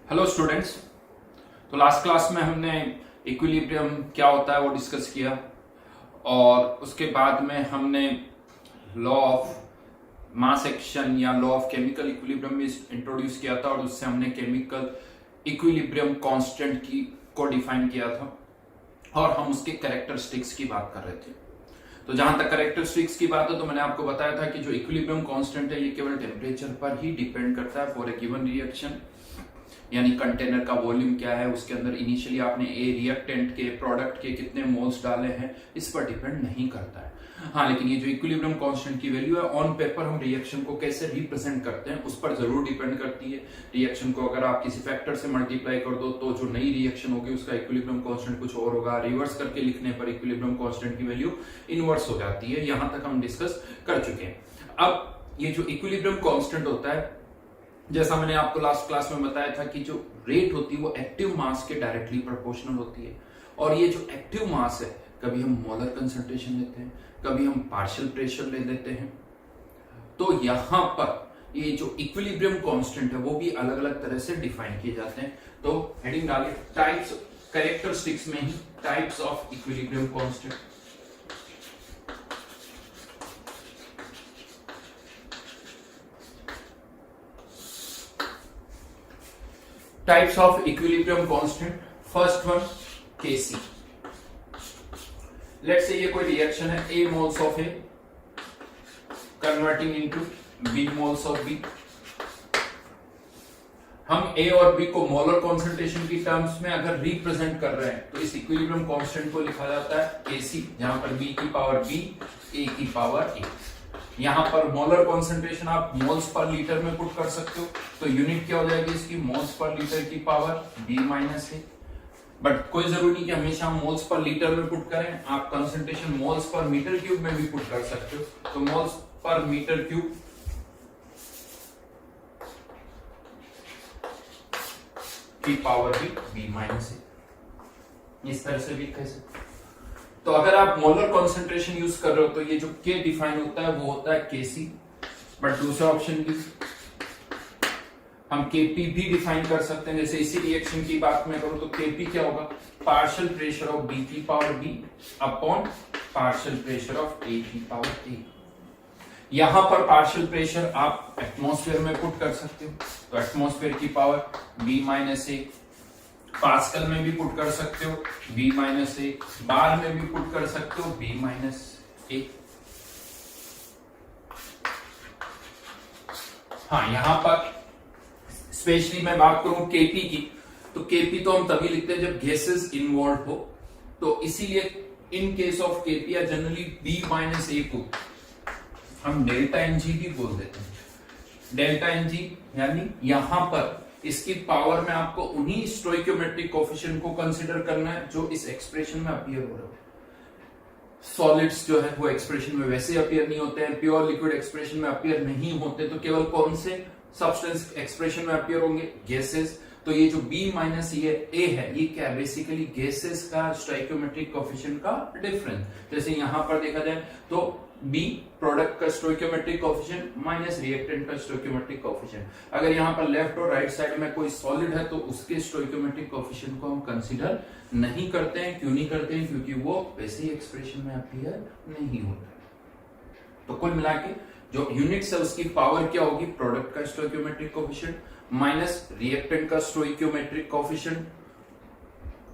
Hello students. तो last class में हमने इक्विलिब्रियम क्या होता है वो डिस्कस किया और उसके बाद में हमने लॉ ऑफ मास एक्शन या लॉ ऑफ केमिकल इक्विलिब्रियम भी इंट्रोड्यूस किया था और उससे हमने केमिकल इक्विलिब्रियम कांस्टेंट को डिफाइन किया था और हम उसके कैरेक्टरिस्टिक्स की बात कर रहे थे। तो जहां तक कैरेक्टरिस्टिक्स की बात है तो मैंने आपको बताया था कि जो इक्विलिब्रियम कांस्टेंट है ये केवल टेम्परेचर पर ही डिपेंड करता है फॉर ए गिवन रिएक्शन, यानी कंटेनर का वॉल्यूम क्या है, उसके अंदर इनिशियली आपने ए रिएक्टेंट के प्रोडक्ट के कितने मोल्स डाले हैं इस पर डिपेंड नहीं करता है। हाँ, लेकिन ये जो इक्विलिब्रियम कांस्टेंट की वैल्यू है ऑन पेपर हम रिएक्शन को कैसे रिप्रेजेंट करते हैं उस पर जरूर डिपेंड करती है। रिएक्शन को अगर आप किसी फैक्टर से मल्टीप्लाई कर दो तो जो नई रिएक्शन होगी उसका इक्विलिब्रियम कांस्टेंट कुछ और होगा, रिवर्स करके लिखने पर इक्विलिब्रियम कांस्टेंट की वैल्यू इनवर्स हो जाती है। यहां तक हम डिस्कस कर चुके हैं। अब ये जो इक्विलिब्रियम कांस्टेंट होता है, जैसा मैंने आपको लास्ट क्लास में बताया था कि जो रेट होती है वो एक्टिव मास के डायरेक्टली प्रोपोर्शनल होती है और ये जो एक्टिव मास है कभी हम मोलर कंसंट्रेशन लेते हैं, कभी हम पार्शियल प्रेशर ले लेते हैं। तो यहां पर ये जो इक्विलिब्रियम कांस्टेंट है वो भी अलग अलग तरह से डिफाइन किए जाते हैं। तो हेडिंग डालिए टाइप्स, कैरेक्टरिस्टिक्स में ही types of equilibrium constant. Types of equilibrium constant. First one, Kc. Let's say ये कोई रिएक्शन है, A moles of A converting into B moles of B. हम A और B को मोलर कॉन्सेंट्रेशन की टर्म्स में अगर रिप्रेजेंट कर रहे हैं तो इस इक्विलिब्रियम कांस्टेंट को लिखा जाता है Kc, जहां पर B की पावर B, A की पावर A। यहां पर मोलर कॉन्सेंट्रेशन आप मोल्स पर लीटर में पुट कर सकते हो, तो यूनिट क्या हो जाएगी इसकी, मोल्स पर लीटर की power B minus A. But कोई जरूरी नहीं कि हमेशा हम मोल्स पर लीटर में पुट करें, आप concentration moles per meter cube में भी पुट कर सकते हो। तो मोल्स पर मीटर क्यूब की पावर भी B माइनस ए, इस तरह से भी कह सकते हो। तो अगर आप मोलर कॉन्सेंट्रेशन यूज कर रहे हो तो ये जो K डिफाइन होता है वो होता है Kc। बट दूसरा ऑप्शन भी हम Kp भी डिफाइन कर सकते हैं। जैसे इसी रिएक्शन की बात में करूं तो Kp क्या होगा, पार्शियल प्रेशर ऑफ B की power B upon partial pressure of A की पावर A। यहां पर पार्शियल प्रेशर आप एटमॉस्फेयर में पुट कर सकते हो, तो एटमॉस्फेयर की पावर B माइनस ए, पास्कल में भी पुट कर सकते हो B माइनस ए, बार में भी पुट कर सकते हो B माइनस ए। हाँ, यहां पर स्पेशली मैं बात करूं Kp की, तो Kp तो हम तभी लिखते हैं जब गैसेस इन्वॉल्व हो, तो इसीलिए इन केस ऑफ Kp या जनरली B माइनस ए को हम डेल्टा Ng भी बोल देते हैं। डेल्टा Ng यानी यहां पर इसकी पावर में आपको उन्हीं स्टोइकियोमेट्रिक कोएफिशिएंट को कंसीडर करना है जो इस एक्सप्रेशन में अपीयर हो रहे हो। सॉलिड्स जो है वो एक्सप्रेशन में वैसे अपीयर नहीं होते हैं, प्योर लिक्विड एक्सप्रेशन में अपीयर नहीं होते, तो केवल कौन से सब्सटेंस एक्सप्रेशन में अपीयर होंगे, गैसेस। तो ये जो B माइनस ए है ये क्या है, बेसिकली गैसेस का स्टोइकियोमेट्रिक कोएफिशिएंट का डिफरेंस। जैसे यहां पर देखा जाए तो B प्रोडक्ट का स्टोइकियोमेट्रिक कोएफिशिएंट माइनस रिएक्टेंट का स्टोइकियोमेट्रिक कोएफिशिएंट। अगर यहां पर लेफ्ट और राइट साइड में कोई सॉलिड है तो उसके स्टोइकियोमेट्रिक कोएफिशिएंट को हम कंसीडर नहीं करते हैं। क्यों नहीं करते हैं, क्योंकि वो वैसे ही एक्सप्रेशन में अपीयर नहीं होता। तो कुल मिला के जो यूनिट्स है उसकी पावर क्या होगी, प्रोडक्ट का स्टोइकियोमेट्रिक कोएफिशिएंट माइनस रिएक्टेंट का स्टोइकियोमेट्रिक कोएफिशिएंट,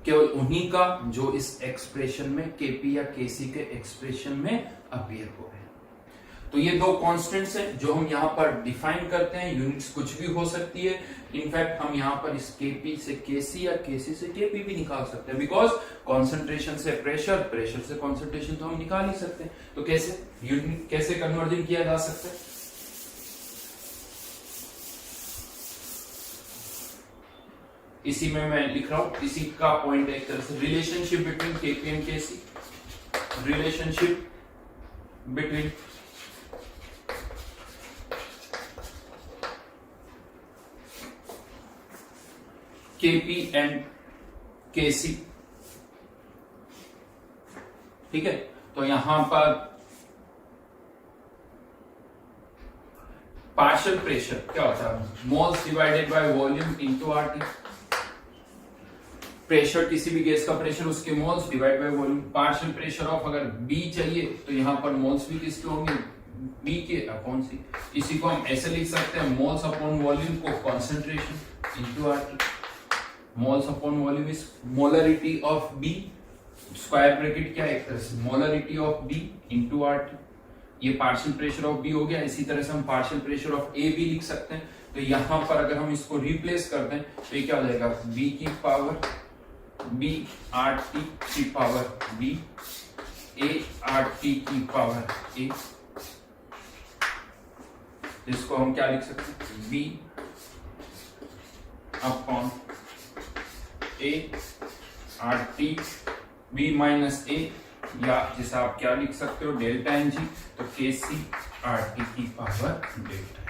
केवल उन्हीं का जो इस एक्सप्रेशन में Kp या Kc के एक्सप्रेशन में अपीयर हो रहे हैं। तो ये दो कांस्टेंट्स हैं जो हम यहाँ पर डिफाइन करते हैं। यूनिट्स कुछ भी हो सकती है, इनफैक्ट हम यहाँ पर इस Kp से Kc या Kc से Kp भी निकाल सकते हैं, बिकॉज कॉन्सेंट्रेशन से प्रेशर, प्रेशर से कॉन्सेंट्रेशन तो हम निकाल ही सकते हैं। तो कैसे यूनिट कैसे कन्वर्जन किया जा सकता है, इसी में मैं लिख रहा हूं, इसी का पॉइंट है एक तरह से relationship between Kp and Kc, relationship between Kp and Kc। ठीक है, तो यहां पर पार्शियल प्रेशर क्या होता है, moles divided by volume into RT. Pressure किसी भी गैस का प्रेशर उसके moles divide by volume. Partial pressure of अगर बी चाहिए तो यहाँ पर मोल्स भी किसके होंगे, बी के अपॉन सी। इसी को हम ऐसे लिख सकते हैं मोल्स अपॉन वॉल्यूम को concentration into RT. Moles upon volume is molarity of B, square bracket क्या है एक तरह से molarity of B into RT. ये पार्शियल प्रेशर ऑफ बी हो गया। इसी तरह से हम पार्शियल प्रेशर ऑफ ए भी लिख सकते हैं। तो यहां पर अगर हम इसको रिप्लेस कर दें तो ये क्या हो जाएगा, बी की पावर बी आर टी की power B A R T की पावर ए। इसको हम क्या लिख सकते हैं, B upon A R T B minus A, या जिसे आप क्या लिख सकते हो डेल्टा एन जी, तो के सी आर टी की पावर डेल्टा।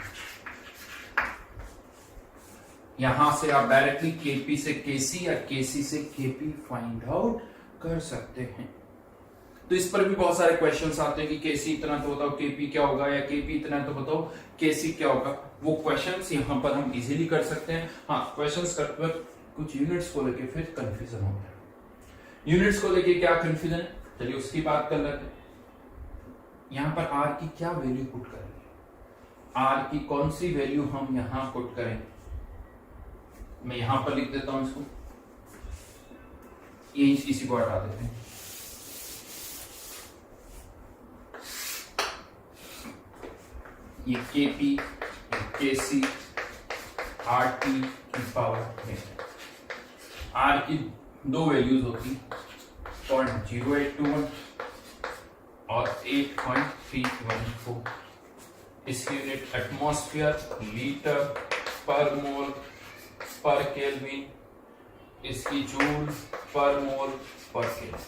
यहां से आप डायरेक्टली केपी से केसी या केसी से केपी फाइंड आउट कर सकते हैं। तो इस पर भी बहुत सारे क्वेश्चंस आते हैं कि केसी इतना तो बताओ केपी क्या होगा, या केपी इतना तो बताओ केसी क्या होगा। वो क्वेश्चंस यहां पर हम इजीली कर सकते हैं। हाँ, क्वेश्चंस करते वक्त कुछ यूनिट्स को लेके फिर कंफ्यूजन होता है। यूनिट्स को लेके क्या कंफ्यूजन है, चलिए उसकी बात कर लेते हैं। यहां पर आर की क्या वैल्यू पुट करेंगे, आर की कौन सी वैल्यू हम यहां पुट करेंगे। मैं यहां पर लिख देता हूं इसको, ये इसी को हटा देते हैं। ये केपी केसी आर टी की पावर है। आर की दो वैल्यूज होती 0.0821 और 8.314। इसकी यूनिट एटमॉस्फेयर, लीटर पर मोल पर केल्विन, इसकी जूल पर मोल पर केल्विन।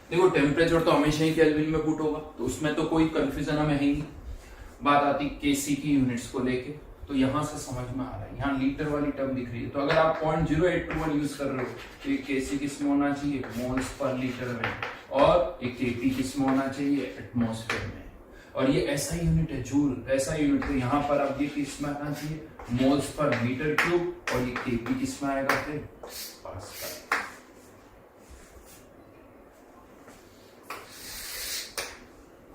देखो टेम्परेचर तो हमेशा ही केल्विन में पुट होगा, तो उसमें तो कोई कंफ्यूजन हमें है ही। बात आती केसी की यूनिट्स को लेके, तो यहां से समझ में आ रहा है, यहाँ लीटर वाली टर्म दिख रही है। तो अगर आप 0.0821 यूज कर रहे हो तो ये केसी किस में होना चाहिए, मोल्स पर लीटर में, और ये केपी किस में होना चाहिए, एटमॉस्फेयर में। और ये ऐसा यूनिट है जूल, ऐसा यूनिट, तो यहाँ पर अब ये किस में आना चाहिए, मोल्स पर मीटर क्यूब, और ये केपी किस में आएगा फिर, पास्कल।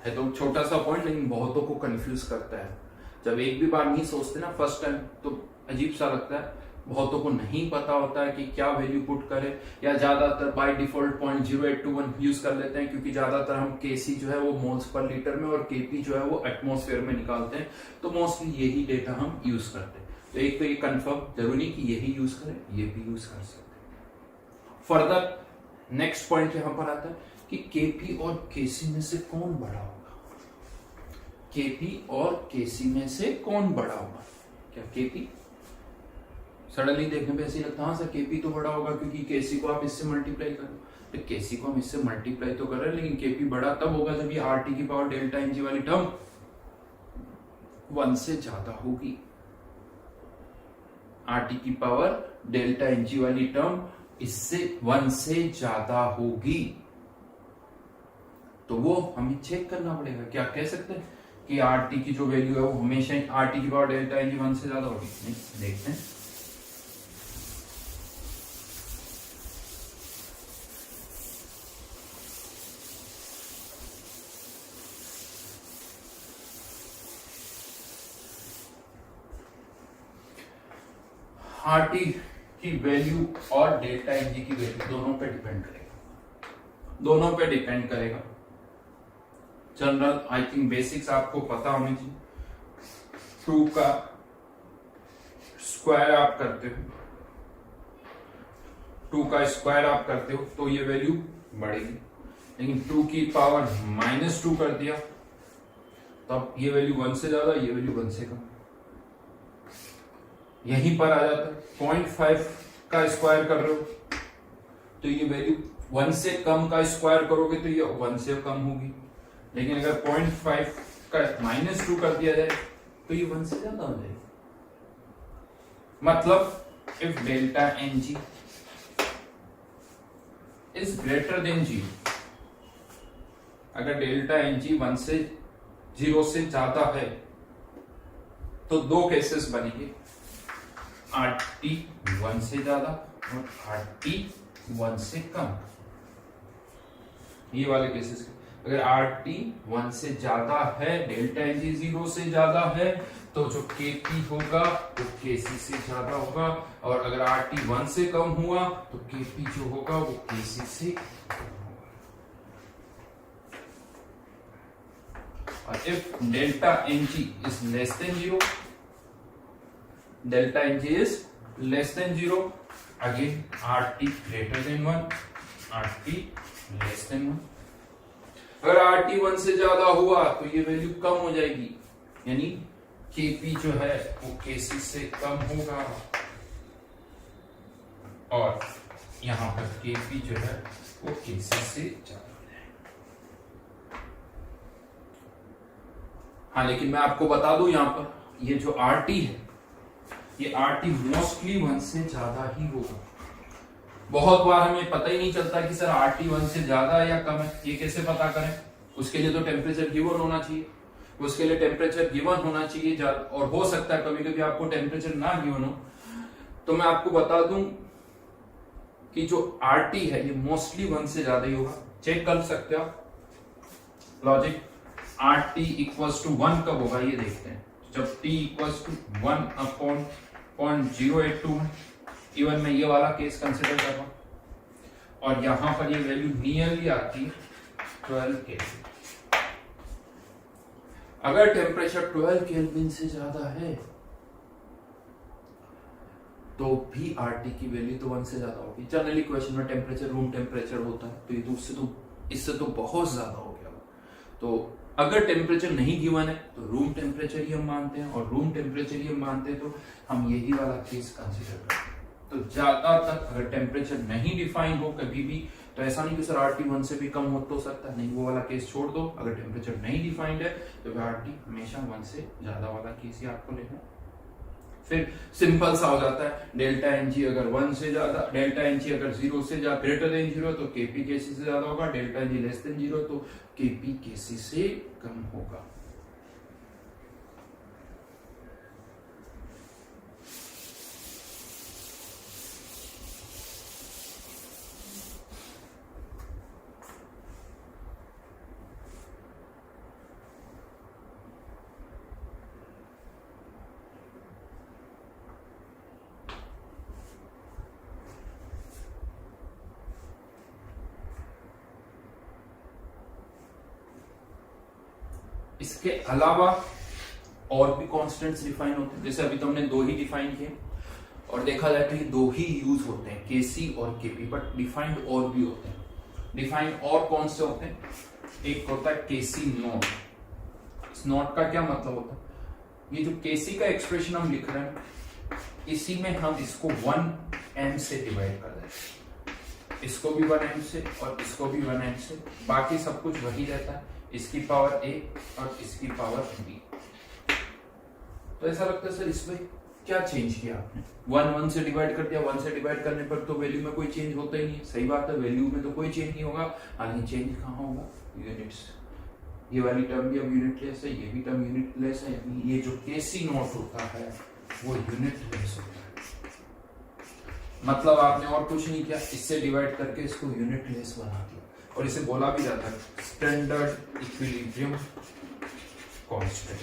है तो छोटा सा पॉइंट, लेकिन बहुतों को कंफ्यूज करता है। जब एक भी बार नहीं सोचते ना फर्स्ट टाइम, तो अजीब सा लगता है। बहुतों को नहीं पता होता है कि क्या वैल्यू पुट करें, या ज्यादातर बाय डिफॉल्ट 0.0821 यूज कर लेते हैं, क्योंकि ज्यादातर हम केसी जो है वो मोल्स पर लीटर में और केपी जो है वो एटमॉस्फेयर में निकालते हैं। तो मोस्टली यही डेटा हम यूज करते हैं। तो एक तो ये कंफर्म जरूरी नहीं कि यही यूज करें, ये भी यूज कर सकते हैं। फर्दर नेक्स्ट पॉइंट यहां पर आता है कि केपी और केसी में से कौन बड़ा होगा। केपी और केसी में से कौन बड़ा होगा। क्या केपी सडनली देखने पे ऐसे लगता है, सर केपी तो बड़ा होगा क्योंकि केसी को आप इससे मल्टीप्लाई करो। तो केसी को हम इससे मल्टीप्लाई तो कर रहे हैं, लेकिन केपी बड़ा तब होगा जब ये आरटी की पावर डेल्टा एनजी वाली टर्म 1 से ज्यादा होगी। आरटी की पावर डेल्टा एनजी वाली टर्म इससे 1 से ज्यादा होगी। तो वो हमें चेक करना पड़ेगा। क्या कह सकते हैं कि आरटी की जो वैल्यू है वो हमेशा आरटी की पावर डेल्टा एनजी 1 से ज्यादा होगी? नहीं, देखते हैं। आरटी की वैल्यू और डेल्टा एनजी की वैल्यू दोनों पे डिपेंड करेगा। जनरल आई थिंक बेसिक्स आपको पता होनी चाहिए। 2 का स्क्वायर आप करते हो, तो ये वैल्यू बढ़ेगी। लेकिन 2 की पावर -2 कर दिया तब ये वैल्यू 1 से ज्यादा, ये वैल्यू 1 से कम। यहीं पर आ जाता है। 0.5 का स्क्वायर कर रहे हो तो ये वैल्यू 1 से कम का स्क्वायर करोगे तो ये 1 से कम होगी। लेकिन अगर 0.5 का -2 कर दिया जाए तो ये 1 से ज्यादा हो जाएगा। मतलब if delta N G is greater than 0, अगर डेल्टा एन जी 0 से ज्यादा है तो दो केसेस बनेंगे, RT 1 से ज्यादा और RT 1 से कम। ये वाले केसेस अगर RT 1 से ज्यादा है, डेल्टा NG 0 से ज्यादा है, तो जो KP होगा वो KC से ज्यादा होगा, और अगर RT 1 से कम हुआ तो KP जो होगा वो KC से कम होगा। और if delta NG is less than 0, delta NG is less than 0, again RT greater than 1, RT less than 1। अगर RT 1 से ज्यादा हुआ तो ये वैल्यू कम हो जाएगी, यानी KP जो है वो KC से कम होगा, और यहां पर KP जो है वो KC से ज्यादा है। हाँ, लेकिन मैं आपको बता दूं यहां पर ये जो RT है, ये RT मोस्टली 1 से ज्यादा ही होगा। बहुत बार हमें पता ही नहीं चलता कि सर RT 1 से ज्यादा है या कम है, ये कैसे पता करें? उसके लिए तो टेम्परेचर गिवन होना चाहिए, उसके लिए टेम्परेचर गिवन होना चाहिए, और हो सकता है कभी कभी आपको टेम्परेचर ना गिवन हो। तो मैं आपको बता दूं कि जो RT है ये मोस्टली 1 से ज्यादा ही होगा। चेक कर सकते हो आप लॉजिक। RT इक्वल्स टू 1 कब होगा ये देखते हैं, जब T इक्वल्स टू 1 अपॉन 0.082 है। इवन मैं ये वाला केस कंसिडर कर रहा हूं, और यहां पर ये वैल्यू नियरली आती है 12 केल्विन। अगर टेम्परेचर 12 केल्विन से ज्यादा है तो भी RT की वैल्यू तो 1 से ज्यादा होगी। जनरली क्वेश्चन में टेम्परेचर रूम टेम्परेचर होता है, तो ये तो इससे तो बहुत ज्यादा हो गया। तो अगर टेम्परेचर नहीं गिवन है तो रूम टेम्परेचर ही हम मानते हैं, और रूम टेम्परेचर ही हम मानते हैं तो हम यही वाला केस कंसिडर करते हैं। तो ज्यादातर अगर टेम्परेचर नहीं डिफाइन हो कभी भी, तो ऐसा नहीं कि सर RT 1 से भी कम हो तो सकता है, नहीं, वो वाला केस छोड़ दो। अगर टेम्परेचर नहीं डिफाइंड है तो RT हमेशा 1 से ज्यादा वाला केस ही आपको लेना है। फिर सिंपल सा हो जाता है, डेल्टा NG अगर 1 से ज्यादा, डेल्टा NG अगर 0 से ज्यादा ग्रेटर देन 0 तो KP KC से ज्यादा होगा, डेल्टा NG लेस देन 0 तो KP KC से कम होगा। इसके अलावा और भी कांस्टेंट्स डिफाइन होते हैं, जैसे अभी तो हमने 2 ही डिफाइन किए, और देखा जाए तो ये 2 ही यूज होते हैं, KC और KP, बट डिफाइंड और भी होते हैं। डिफाइंड और कौन से होते हैं? एक होता है KC नॉट। इस नॉट का क्या मतलब होता है? ये जो KC का एक्सप्रेशन हम लिख रहे हैं, इसी में हम इसको 1m से डिवाइड कर देते हैं, इसको भी 1m से और इसको भी 1m से, बाकी सब कुछ वही रहता है, इसकी पावर a और इसकी पावर b। तो ऐसा लगता है सर इसमें क्या चेंज किया आपने? 1 से डिवाइड कर दिया, 1 से डिवाइड करने पर तो वैल्यू में कोई चेंज होता ही नहीं है। सही बात है, वैल्यू में तो कोई चेंज नहीं होगा, हालांकि चेंज कहाँ होगा? यूनिट्स। ये वाली टर्म भी अब यूनिट लेस है, ये भी टर्म यूनिट लेस है, यानी ये जो KC नॉट होता है वो यूनिट लेस होता है। मतलब आपने और कुछ नहीं किया, इससे डिवाइड करके इसको यूनिट लेस बना दिया, और इसे बोला भी जाता है standard equilibrium constant.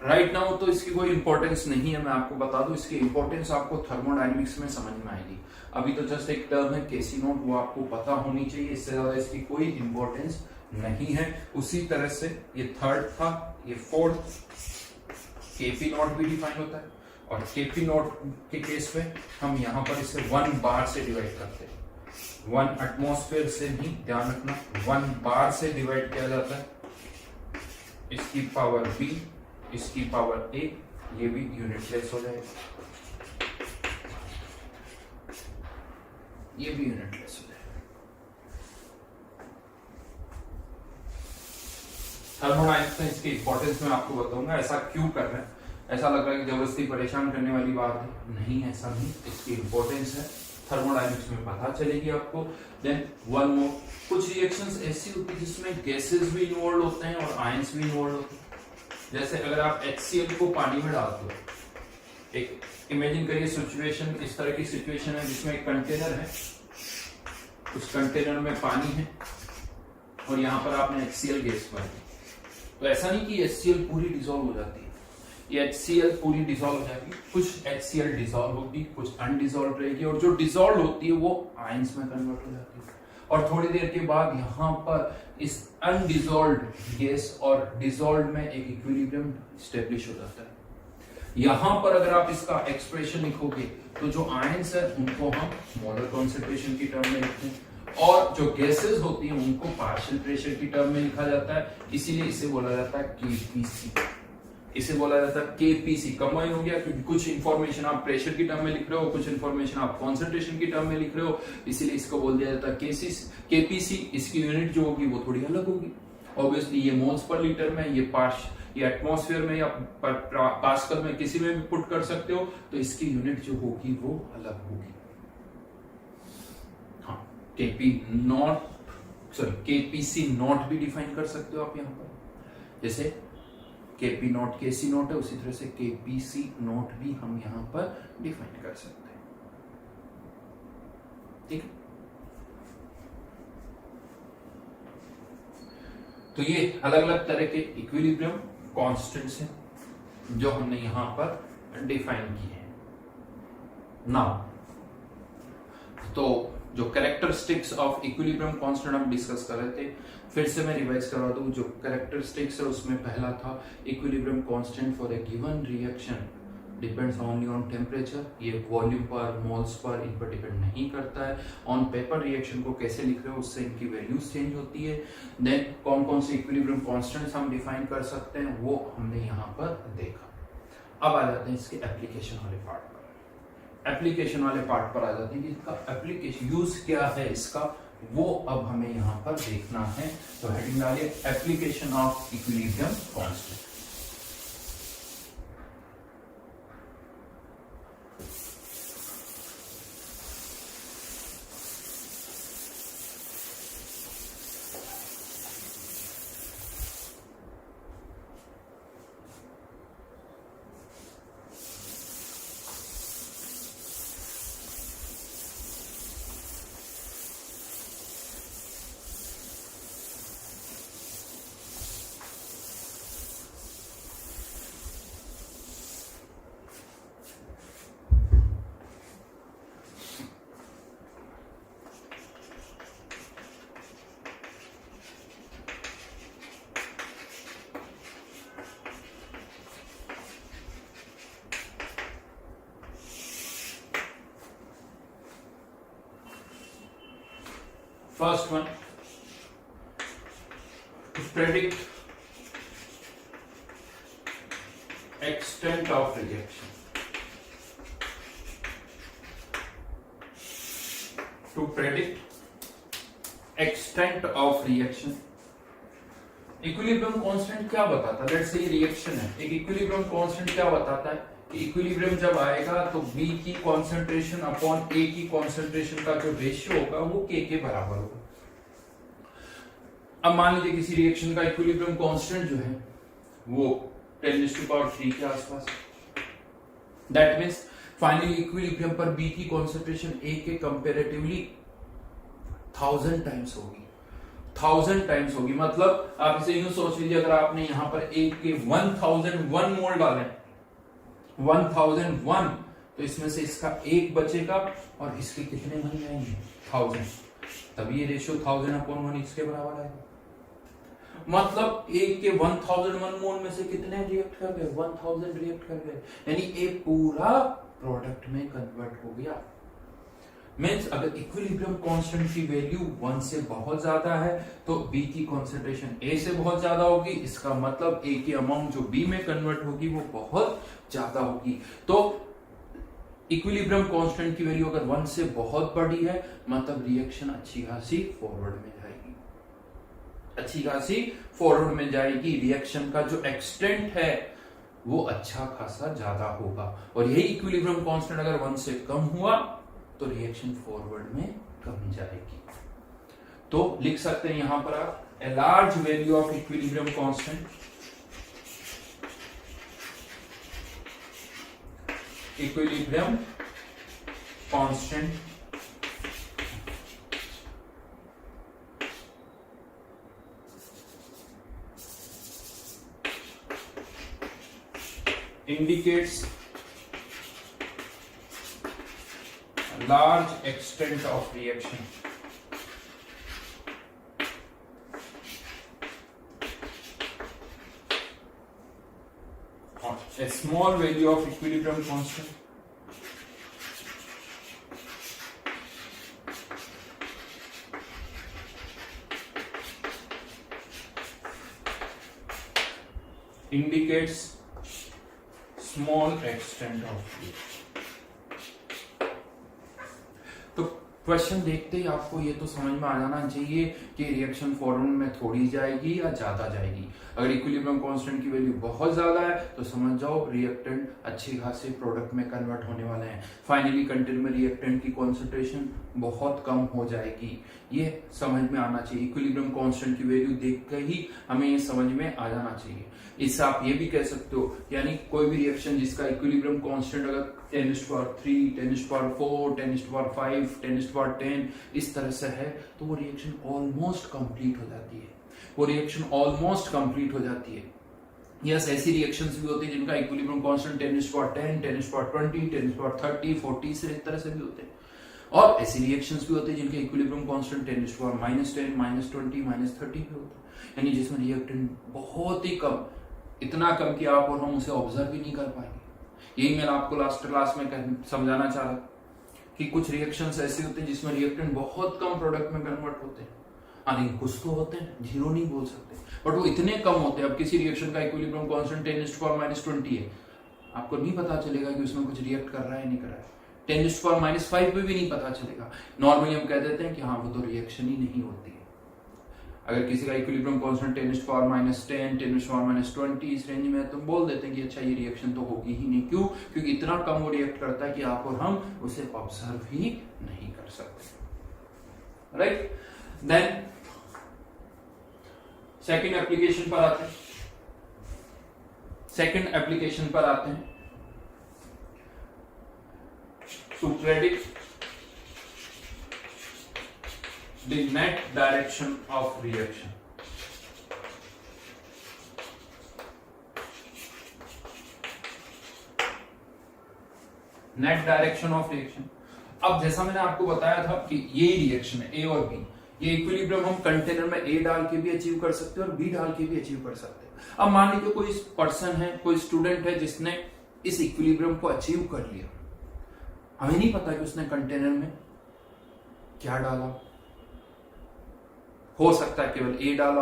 Right now तो इसकी कोई इंपॉर्टेंस नहीं है, मैं आपको बता दूं, इसकी इंपॉर्टेंस आपको थर्मोडायनेमिक्स में समझ में आएगी। अभी तो जस्ट एक टर्म है KC नॉट, वो आपको पता होनी चाहिए, इससे ज्यादा इसकी कोई इंपॉर्टेंस नहीं है। उसी तरह से ये थर्ड था, ये फोर्थ, KP नॉट भी डिफाइन होता है, और KP नॉट के केस में हम यहां पर इसे 1 बार से डिवाइड करते हैं। 1 एटमॉस्फेयर से नहीं, ध्यान रखना, 1 बार से डिवाइड किया जाता है। इसकी पावर b, इसकी पावर a, ये भी यूनिटलेस हो जाएगा, ये भी यूनिटलेस हो जाएगा। थर्मोडायनेमिक्स में इसकी इंपॉर्टेंस मैं आपको बताऊंगा। ऐसा क्यों कर रहे हैं? ऐसा लग रहा है कि जबरदस्ती परेशान करने वाली बात है, नहीं, ऐसा नहीं, इसकी इंपॉर्टेंस है। थर्मोडायनेमिक्स में पता चलेगी आपको। देन वन मोर, कुछ रिएक्शंस ऐसी होती है जिसमें गैसेस भी इन्वॉल्व होते हैं और आयंस भी इन्वॉल्व होते हैं। जैसे अगर आप HCl को पानी में डालते हो, एक इमेजिन करिए सिचुएशन, इस तरह की सिचुएशन है जिसमें एक कंटेनर है, उस कंटेनर में पानी है और यहाँ पर आपने HCl गैस भर दी। तो ऐसा नहीं कि HCl पूरी डिसॉल्व हो जाती है, ये HCl पूरी डिसॉल्व हो जाएगी, कुछ HCl डिसॉल्व होगी, कुछ अनडिसॉल्व रहेगी, और जो डिसॉल्व होती है वो आयंस में कन्वर्ट हो जाती है। और थोड़ी देर के बाद यहाँ पर इस अनडिसॉल्व्ड गैस और डिसॉल्व्ड में एक इक्विलिब्रियम स्टेब्लिश हो जाता है। यहां पर अगर आप इसका एक्सप्रेशन लिखोगे तो जो आयंस है उनको हम मोलर कॉन्सेंट्रेशन की टर्म में लिखते हैं और जो गैसेस होती हैं उनको पार्शियल प्रेशर की टर्म में लिखा जाता है, इसीलिए इसे बोला जाता है केपीसी। इसे बोला जाता है केपीसी। कंबाइन हो गया क्योंकि कुछ इंफॉर्मेशन आप प्रेशर की टर्म में लिख रहे हो, कुछ इंफॉर्मेशन आप कॉन्सेंट्रेशन की टर्म में लिख रहे हो, इसीलिए इसको बोल दिया जाता है केपीसी। इसकी यूनिट जो होगी वो थोड़ी अलग होगी। ऑब्वियसली ये मोल्स पर लीटर में, ये एटमॉस्फेयर में या पास्कल में किसी में भी पुट कर सकते हो, तो इसकी यूनिट जो होगी वो अलग होगी। हाँ, केपीसी नॉट भी डिफाइन कर सकते हो आप यहाँ पर, जैसे केपी नॉट केसी नॉट है, उसी तरह से केपीसी नॉट भी हम यहाँ पर डिफाइन कर सकते हैं। ठीक है, तो ये अलग अलग तरह के इक्विलिब्रियम कॉन्स्टेंट्स हैं जो हमने यहां पर डिफाइन किए हैं। नाउ तो जो कैरेक्टरिस्टिक्स ऑफ इक्विलिब्रियम कांस्टेंट हम डिस्कस कर रहे थे, फिर से मैं रिवाइज करवा दूं। जो कैरेक्टरिस्टिक्स है उसमें पहला था equilibrium constant for a given reaction depends only on temperature. ये वॉल्यूम पर, मोल्स पर इन पर डिपेंड नहीं करता है। ऑन पेपर रिएक्शन को कैसे लिख रहे हो उससे इनकी वैल्यूज चेंज होती है। देन कौन कौन से इक्विलिब्रियम कांस्टेंट्स हम डिफाइन कर सकते हैं वो हमने यहाँ पर देखा। अब आ जाते हैं इसके एप्लीकेशन वाले पार्ट पर। एप्लीकेशन वाले पार्ट पर आ जाते हैं कि इसका एप्लीकेशन यूज क्या है इसका, वो अब हमें यहाँ पर देखना है। तो हेडिंग डालिए application of equilibrium constant. First one, to predict extent of reaction. To predict extent of reaction, equilibrium constant क्या बताता है? लेट्स से रिएक्शन है, एक इक्विलिब्रियम कांस्टेंट क्या बताता है कि इक्विलिब्रियम जब आएगा तो B की कॉन्सेंट्रेशन अपॉन A की कॉन्सेंट्रेशन का जो रेशियो होगा वो K के बराबर होगा। अब मान लीजिए किसी रिएक्शन का इक्विलिब्रियम कांस्टेंट जो है वो 10⁻³ के आसपास, दैट मींस फाइनली इक्विलिब्रियम पर B की कॉन्सेंट्रेशन A के कंपैरेटिवली 1000 टाइम्स होगी। 1000 टाइम्स होगी, मतलब आप इसे यूं सोच लीजिए, अगर आपने यहां पर A के 1001 मोल डाले, 1001, तो इसमें से इसका एक बचेगा और इसके कितने बन जाएंगे? 1000। तभी ये रेशियो 1000/1 इसके बराबर आएगा। मतलब एक के 1001 मोल में से कितने रिएक्ट कर गए? 1000 रिएक्ट कर गए, यानी एक पूरा प्रोडक्ट में कन्वर्ट हो गया। मींस अगर इक्विलिब्रियम कांस्टेंट की वैल्यू 1 से बहुत ज्यादा है तो B की कॉन्सेंट्रेशन A से बहुत ज्यादा होगी, इसका मतलब A की अमाउंट जो B में कन्वर्ट होगी वो बहुत ज्यादा होगी। तो इक्विलिब्रियम कांस्टेंट की वैल्यू अगर 1 से बहुत बड़ी है मतलब रिएक्शन अच्छी खासी फॉरवर्ड में जाएगी, अच्छी खासी फॉरवर्ड में जाएगी। रिएक्शन का जो एक्सटेंट है वो अच्छा खासा ज्यादा होगा। और यही इक्विलिब्रियम कांस्टेंट अगर 1 से कम हुआ तो रिएक्शन फॉरवर्ड में कम जाएगी। तो लिख सकते हैं यहां पर आप a large value of equilibrium constant, equilibrium constant indicates a large extent of reaction. A small value of equilibrium constant indicates small extent of reaction. तो क्वेश्चन देखते ही आपको ये तो समझ में आ जाना चाहिए कि रिएक्शन फॉरवर्ड में थोड़ी जाएगी या ज्यादा जाएगी। अगर इक्विलिब्रियम कांस्टेंट की वैल्यू बहुत ज्यादा है तो समझ जाओ रिएक्टेंट अच्छी खासी प्रोडक्ट में कन्वर्ट होने वाले हैं। फाइनली कंटेंट में रिएक्टेंट की कॉन्सेंट्रेशन बहुत कम हो जाएगी। ये समझ में आना चाहिए। इक्विलिब्रियम कांस्टेंट की वैल्यू देख कर ही हमें ये समझ में आ जाना चाहिए। इससे आप ये भी कह सकते हो, यानी कोई भी रिएक्शन जिसका इक्विलिब्रियम कांस्टेंट अगर 10⁻3, 10⁻4, 10⁻5, 10⁻10 इस तरह से है तो वो रिएक्शन ऑलमोस्ट कंप्लीट हो जाती है। वो रिएक्शन ऑलमोस्ट कंप्लीट हो जाती है। यस, ऐसी रिएक्शंस भी होती है जिनका इक्विलिब्रियम कांस्टेंट 10⁻10, 10⁻20, 10⁻30, 40 से इस तरह से भी होते हैं। और ऐसी रिएक्शंस भी होती है जिनके इक्विलिब्रियम कांस्टेंट 10⁻10, -20, -30 भी होता है, यानी जिसमें रिएक्टेंट बहुत ही कम, इतना कम कि आप और हम उसे ऑब्जर्व भी नहीं कर पाएंगे। यही मैं आपको लास्ट क्लास में समझाना चाह रहा कि कुछ रिएक्शंस ऐसे होते हैं जिसमें रिएक्टेंट बहुत कम प्रोडक्ट में कन्वर्ट होते हैं। लेकिन कुछ तो होते हैं, जीरो नहीं बोल सकते, बट वो इतने कम होते हैं। अब किसी रिएक्शन का इक्विलिब्रियम कांस्टेंट 10⁻−20 है, आपको नहीं पता चलेगा कि उसमें कुछ रिएक्ट कर रहा है नहीं कर रहा है। 10⁻−5 पे भी नहीं पता चलेगा। नॉर्मली हम कह देते हैं कि हाँ वो तो रिएक्शन ही नहीं होती है। अगर किसी का इक्विलिब्रियम कांस्टेंट 10⁻10, 10⁻20 इस रेंज में, तो बोल देते हैं कि अच्छा ये रिएक्शन तो होगी ही नहीं। क्यों? क्योंकि इतना कम वो रिएक्ट करता है कि आप और हम उसे ऑब्जर्व ही नहीं कर सकते। राइट, देन सेकंड एप्लीकेशन पर आते हैं। सेकंड एप्लीकेशन पर आते हैं to predict the net direction of reaction. Net direction of reaction. अब जैसा मैंने आपको बताया था कि ये रिएक्शन है ए और बी, ये इक्विलिब्रियम हम कंटेनर में ए डाल के भी अचीव कर सकते हैं और बी डाल के भी अचीव कर सकते हैं। अब मान लीजिए कोई पर्सन है, कोई स्टूडेंट है जिसने इस इक्विलिब्रियम को अचीव कर लिया, हमें नहीं पता कि उसने कंटेनर में क्या डाला। हो सकता है केवल ए डाला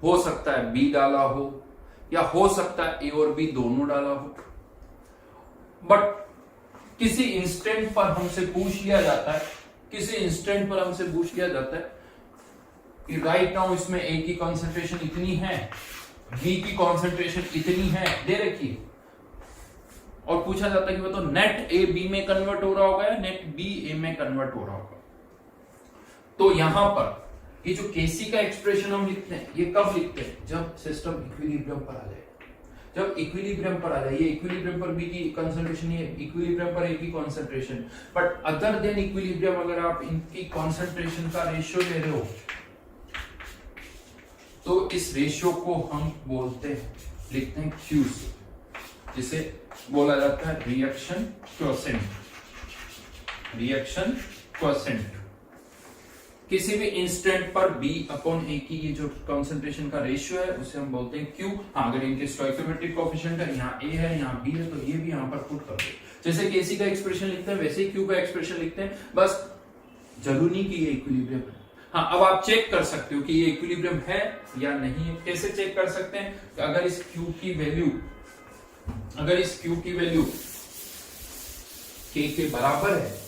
हो सकता है बी डाला हो, या हो सकता है ए और बी दोनों डाला हो। बट किसी इंस्टेंट पर हमसे पूछ लिया जाता है, कि राइट नाउ इसमें ए की कॉन्सेंट्रेशन इतनी है, बी की कॉन्सेंट्रेशन इतनी है, दे रखी है, और पूछा जाता है कि वो तो नेट ए बी में कन्वर्ट हो रहा होगा या नेट बी ए में कन्वर्ट हो रहा होगा। तो यहां पर ये जो केसी का एक्सप्रेशन हम लिखते हैं, ये कब लिखते हैं? जब सिस्टम इक्विलिब्रियम पर आ जाए। जब इक्विलिब्रियम पर आ जाए, ये इक्विलिब्रियम पर बी की कंसंट्रेशन, ये इक्विलिब्रियम पर ए की concentration, but other than equilibrium अगर आप इनकी कंसंट्रेशन का रेशियो ले रहे हो तो इस रेशियो को हम बोलते हैं, लिखते हैं Q से, जिसे बोला जाता है रिएक्शन क्वोशेंट। किसी भी इंस्टेंट पर B अपॉन A की ये जो कंसंट्रेशन का रेशियो है उसे हम बोलते हैं Q। हाँ, अगर इनके स्टोइकोमेट्रिक कोएफिशिएंट है, यहाँ A है यहाँ B है, तो ये भी यहाँ पर पुट कर दो। जैसे केसी का एक्सप्रेशन लिखते हैं वैसे ही Q का एक्सप्रेशन लिखते हैं, बस जरूरी नहीं कि ये इक्विलिब्रियम है। हाँ, अब आप चेक कर सकते हो कि ये इक्विलिब्रियम है या नहीं है। कैसे चेक कर सकते हैं? अगर इस Q की वैल्यू K के बराबर है,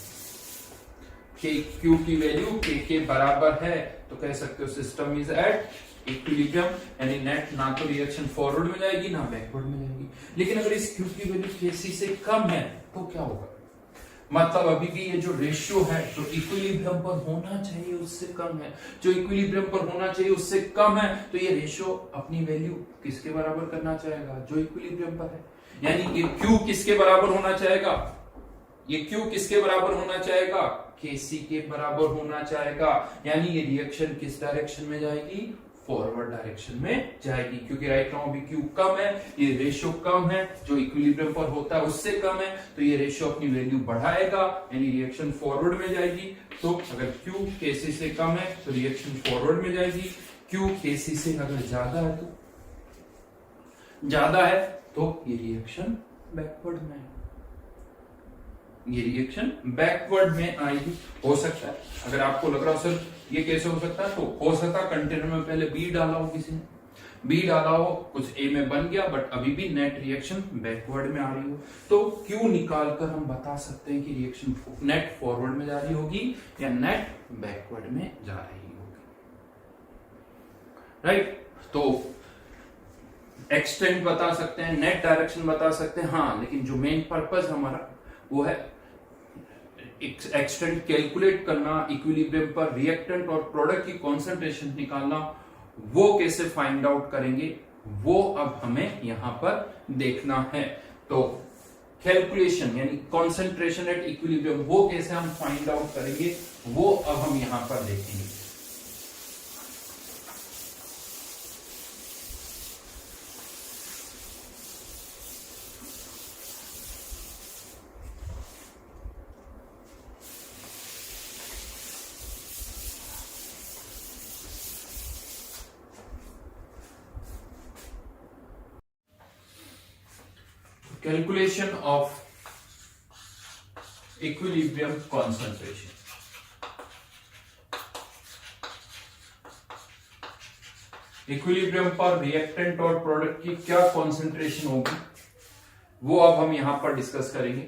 Q की वैल्यू K के बराबर है, तो कह सकते हो सिस्टम इज एट इक्विलिब्रियम, यानी नेट ना तो रिएक्शन फॉरवर्ड में जाएगी ना बैकवर्ड में जाएगी। लेकिन अगर इस Q की वैल्यू Kc से कम है तो क्या होगा? मतलब अभी भी ये जो रेशियो है जो इक्विलिब्रियम पर होना चाहिए उससे कम है, जो इक्विलिब्रियम पर होना चाहिए उससे कम है, तो ये रेशियो अपनी वैल्यू किसके बराबर करना चाहेगा, जो इक्विलिब्रियम पर है। यानी ये Q किसके बराबर होना चाहेगा, ये Q किसके बराबर होना चाहेगा, Kc के बराबर होना चाहेगा। यानी ये रिएक्शन किस डायरेक्शन में जाएगी, फॉरवर्ड डायरेक्शन में जाएगी, क्योंकि राइट नाउ भी Q कम है, ये रेशियो कम है, जो इक्विलिब्रियम पर होता है उससे कम है, तो ये रेशियो अपनी वैल्यू बढ़ाएगा, यानी रिएक्शन फॉरवर्ड में जाएगी। तो अगर Q Kc से कम है तो रिएक्शन फॉरवर्ड में जाएगी, Q Kc से अगर ज्यादा है तो ये रिएक्शन बैकवर्ड में है, ये रिएक्शन बैकवर्ड में आएगी। हो सकता है अगर आपको लग रहा हो सर ये कैसे हो सकता है, तो हो सकता है कंटेनर में पहले बी डाला हो, किसी ने बी डाला हो, कुछ ए में बन गया, बट अभी भी नेट रिएक्शन बैकवर्ड में आ रही हो, तो क्यू निकालकर हम बता सकते हैं कि रिएक्शन नेट फॉरवर्ड में जा रही होगी या नेट बैकवर्ड में जा रही होगी, राइट। तो एक्सटेंट बता सकते हैं, नेट डायरेक्शन बता सकते हैं, हाँ, लेकिन जो मेन पर्पस हमारा वो है एक्सटेंट कैलकुलेट करना, इक्विलिब्रियम पर रिएक्टेंट और प्रोडक्ट की कॉन्सेंट्रेशन निकालना, वो कैसे फाइंड आउट करेंगे वो अब हमें यहां पर देखना है। तो कैलकुलेशन यानी कॉन्सेंट्रेशन एट इक्विलिब्रियम वो कैसे हम फाइंड आउट करेंगे वो अब हम यहां पर देखेंगे। Calculation of equilibrium concentration. Equilibrium पर रिएक्टेंट और प्रोडक्ट की क्या कॉन्सेंट्रेशन होगी वो अब हम यहां पर डिस्कस करेंगे।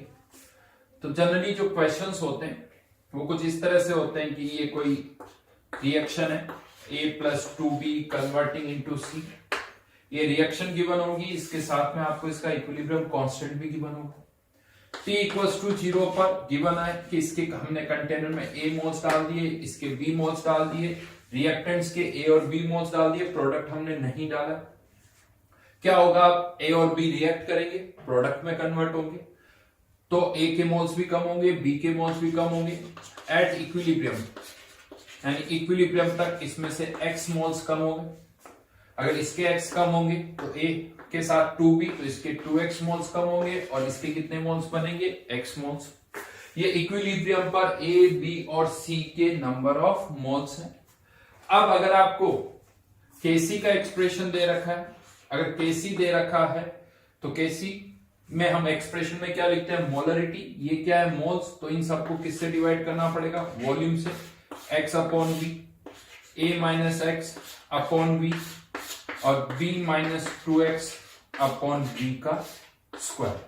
तो जनरली जो क्वेश्चंस होते हैं वो कुछ इस तरह से होते हैं कि ये कोई रिएक्शन है A+2B कन्वर्टिंग इनटू C, ये रिएक्शन गिवन होगी, इसके साथ में आपको इसका इक्विलिब्रियम कांस्टेंट भी गिवन होगा। T = 0 पर गिवन है कि इसके हमने कंटेनर में A मोल्स डाल दिए, इसके B मोल्स डाल दिए, रिएक्टेंट्स के A और B मोल्स डाल दिए, प्रोडक्ट हमने नहीं डाला। क्या होगा, A और B रिएक्ट करेंगे, प्रोडक्ट में कन्वर्ट होंगे, तो A के मोल्स भी कम होंगे, B के मोल्स भी कम होंगे। एट इक्विलिब्रियम यानी इक्विलिब्रियम तक इसमें से X मोल्स कम होंगे, अगर इसके x कम होंगे तो A के साथ 2B, तो इसके 2x मोल्स कम होंगे और इसके कितने मोल्स बनेंगे, x मोल्स। ये इक्विलिब्रियम पर A, B और C के नंबर ऑफ मोल्स हैं। अब अगर आपको Kc का एक्सप्रेशन दे रखा है, अगर Kc दे रखा है तो Kc में हम एक्सप्रेशन में क्या लिखते हैं, मोलरिटी, ये क्या है, मोल्स, तो इन सबको किससे डिवाइड करना पड़ेगा, वॉल्यूम से, x/v, A - x upon v और b - 2x अपॉन v का स्क्वायर।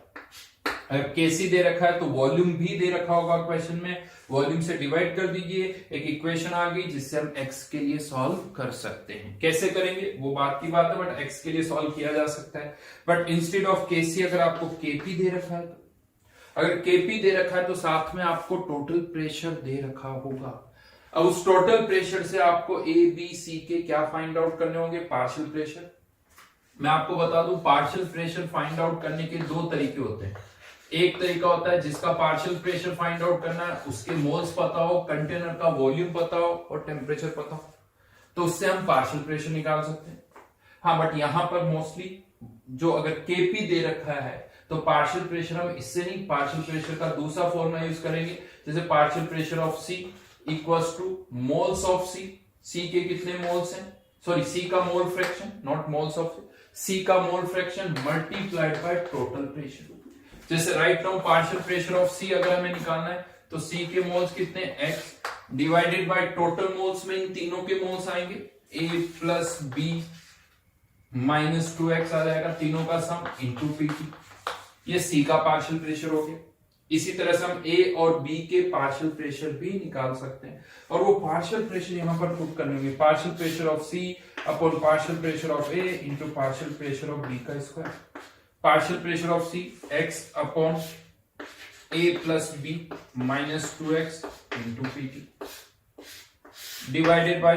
अगर Kc दे रखा है तो वॉल्यूम भी दे रखा होगा क्वेश्चन में, वॉल्यूम से डिवाइड कर दीजिए, एक इक्वेशन आ गई जिससे हम x के लिए सॉल्व कर सकते हैं। कैसे करेंगे वो बात की बात है, बट x के लिए सॉल्व किया जा सकता है। बट इंस्टेड ऑफ Kc अगर आपको Kp दे रखा है, तो अगर Kp दे रखा है तो साथ में आपको टोटल प्रेशर दे रखा होगा। अब उस टोटल प्रेशर से आपको A, B, C के क्या फाइंड आउट करने होंगे, पार्शियल प्रेशर। मैं आपको बता दूं पार्शियल प्रेशर फाइंड आउट करने के दो तरीके होते हैं। एक तरीका होता है जिसका पार्शियल प्रेशर फाइंड आउट करना है, उसके मोल्स पता हो, कंटेनर का वॉल्यूम पता हो और टेम्परेचर पता हो, तो उससे हम पार्शियल प्रेशर निकाल सकते हैं। हाँ, बट यहां पर मोस्टली जो अगर Kp दे रखा है तो पार्शियल प्रेशर हम इससे नहीं, पार्शियल प्रेशर का दूसरा फॉर्मूला यूज करेंगे, जैसे partial pressure of C equals to moles of C। C के कितने मोल्स हैं, सॉरी C का mole fraction, not moles of C का mole fraction multiplied by total pressure. जैसे right now partial pressure of C अगर हमें निकालना है तो C के मोल्स कितने, x divided by total moles में इन तीनों के मोल्स आएंगे, A plus B minus 2x आ जाएगा, तीनों का सम इंटू PT। ये C का पार्शियल प्रेशर हो गया। इसी तरह से हम A और B के पार्शियल प्रेशर भी निकाल सकते हैं, और वो पार्शियल प्रेशर यहां पर पुट करेंगे, partial pressure of C upon partial pressure of A into partial pressure of B का square. Partial pressure of C x upon a plus b minus 2x into pt divided by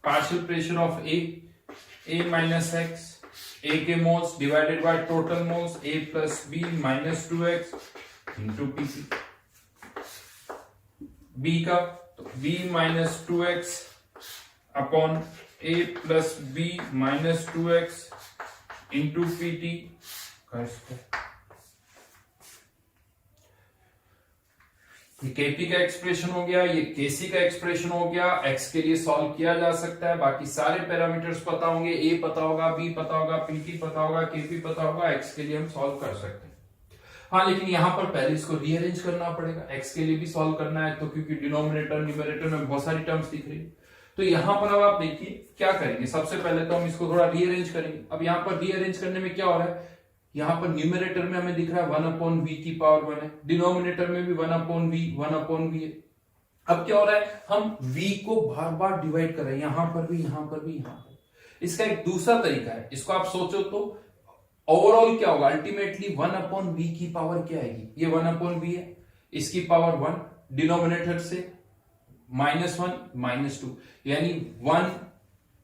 partial pressure of a minus x, a के moles divided by total moles a plus b minus 2x into pt, b का तो b minus 2x upon a plus b minus 2x into pt का square. ये KP का expression हो गया, ये केसी का एक्सप्रेशन हो गया। एक्स के लिए सॉल्व किया जा सकता है, बाकी सारे पैरामीटर्स पता होंगे, ए पता होगा, बी पता होगा, पीटी पता होगा, केपी पता होगा, एक्स के लिए हम सॉल्व कर सकते हैं। हाँ, लेकिन यहां पर पहले इसको रीअरेंज करना पड़ेगा। एक्स के लिए भी सॉल्व करना है तो क्योंकि डिनोमिनेटर न्यूमरेटर में बहुत सारी टर्म्स दिख रही है, तो यहां पर अब आप देखिए क्या करेंगे। सबसे पहले तो हम इसको थोड़ा रीअरेंज करेंगे। अब यहां पर रीअरेंज करने में क्या हो रहा है, यहां पर न्यूमरेटर में हमें दिख रहा है 1/v की पावर 1 है, डिनोमिनेटर में भी 1/v है। अब क्या हो रहा है, हम v को बार बार डिवाइड कर रहे हैं, यहां पर भी, यहां पर भी, यहां पर। इसका एक दूसरा तरीका है, इसको आप सोचो तो ओवरऑल क्या होगा, अल्टीमेटली 1/v की पावर क्या आएगी, ये 1/v है, इसकी पावर 1, डिनोमिनेटर से -1 -2, यानी 1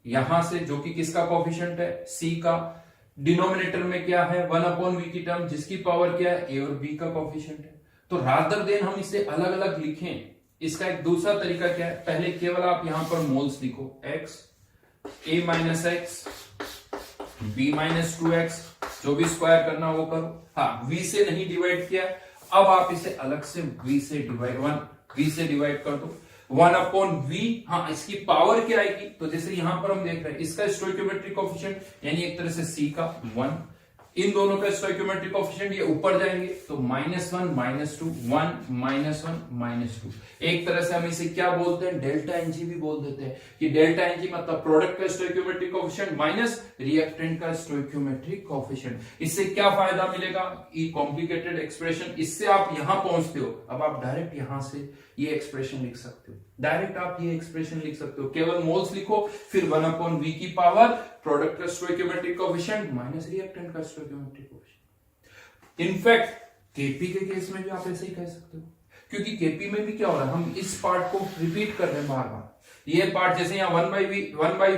यहां से जो कि किसका कोफिशिएंट है, c का, डिनोमिनेटर में क्या है 1/v की टर्म जिसकी पावर क्या है, a और b का कोफिशिएंट है। तो रादर देन हम इसे अलग अलग लिखें, इसका एक दूसरा तरीका क्या है, पहले केवल आप यहां पर मोल्स लिखो, x a minus x b minus 2x, जो भी स्क्वायर करना वो करो। हाँ, v से नहीं डिवाइड किया, अब आप इसे अलग से v से डिवाइड कर दो, 1/v। हाँ, इसकी पावर क्या आएगी, तो जैसे यहां पर हम देख रहे हैं इसका स्टोइकियोमेट्रिक कोएफिशिएंट यानी एक तरह से c का 1, इन दोनों का स्टोइकियोमेट्रिक कोएफिशिएंट ये ऊपर जाएंगे तो -1 -2, 1 -1 -2। एक तरह से हम इसे क्या बोलते हैं, डेल्टा एनजी भी बोल देते हैं कि डेल्टा एनजी मतलब प्रोडक्ट का स्टोइकियोमेट्रिक कोएफिशिएंट माइनस रिएक्टेंट का स्टोइकियोमेट्रिक कोएफिशिएंट। इससे क्या फायदा मिलेगा, ये कॉम्प्लिकेटेड एक्सप्रेशन, इससे आप यहां पहुंचते हो। अब आप डायरेक्ट यहां से ये एक्सप्रेशन लिख सकते हो, डायरेक्ट आप ये एक्सप्रेशन लिख सकते हो, केवल मोल्स लिखो, फिर 1/v की पावर प्रोडक्ट का स्टोइकियोमेट्रिक कोएफिशिएंट माइनस रिएक्टेंट का स्टोइकियोमेट्रिक कोएफिशिएंट। इनफैक्ट केपी के केस में भी आप ऐसे ही कह सकते हो, क्योंकि केपी में भी क्या हो रहा है, हम इस पार्ट को रिपीट कर रहे हैं बार बार। ये पार्ट जैसे यहाँ 1/v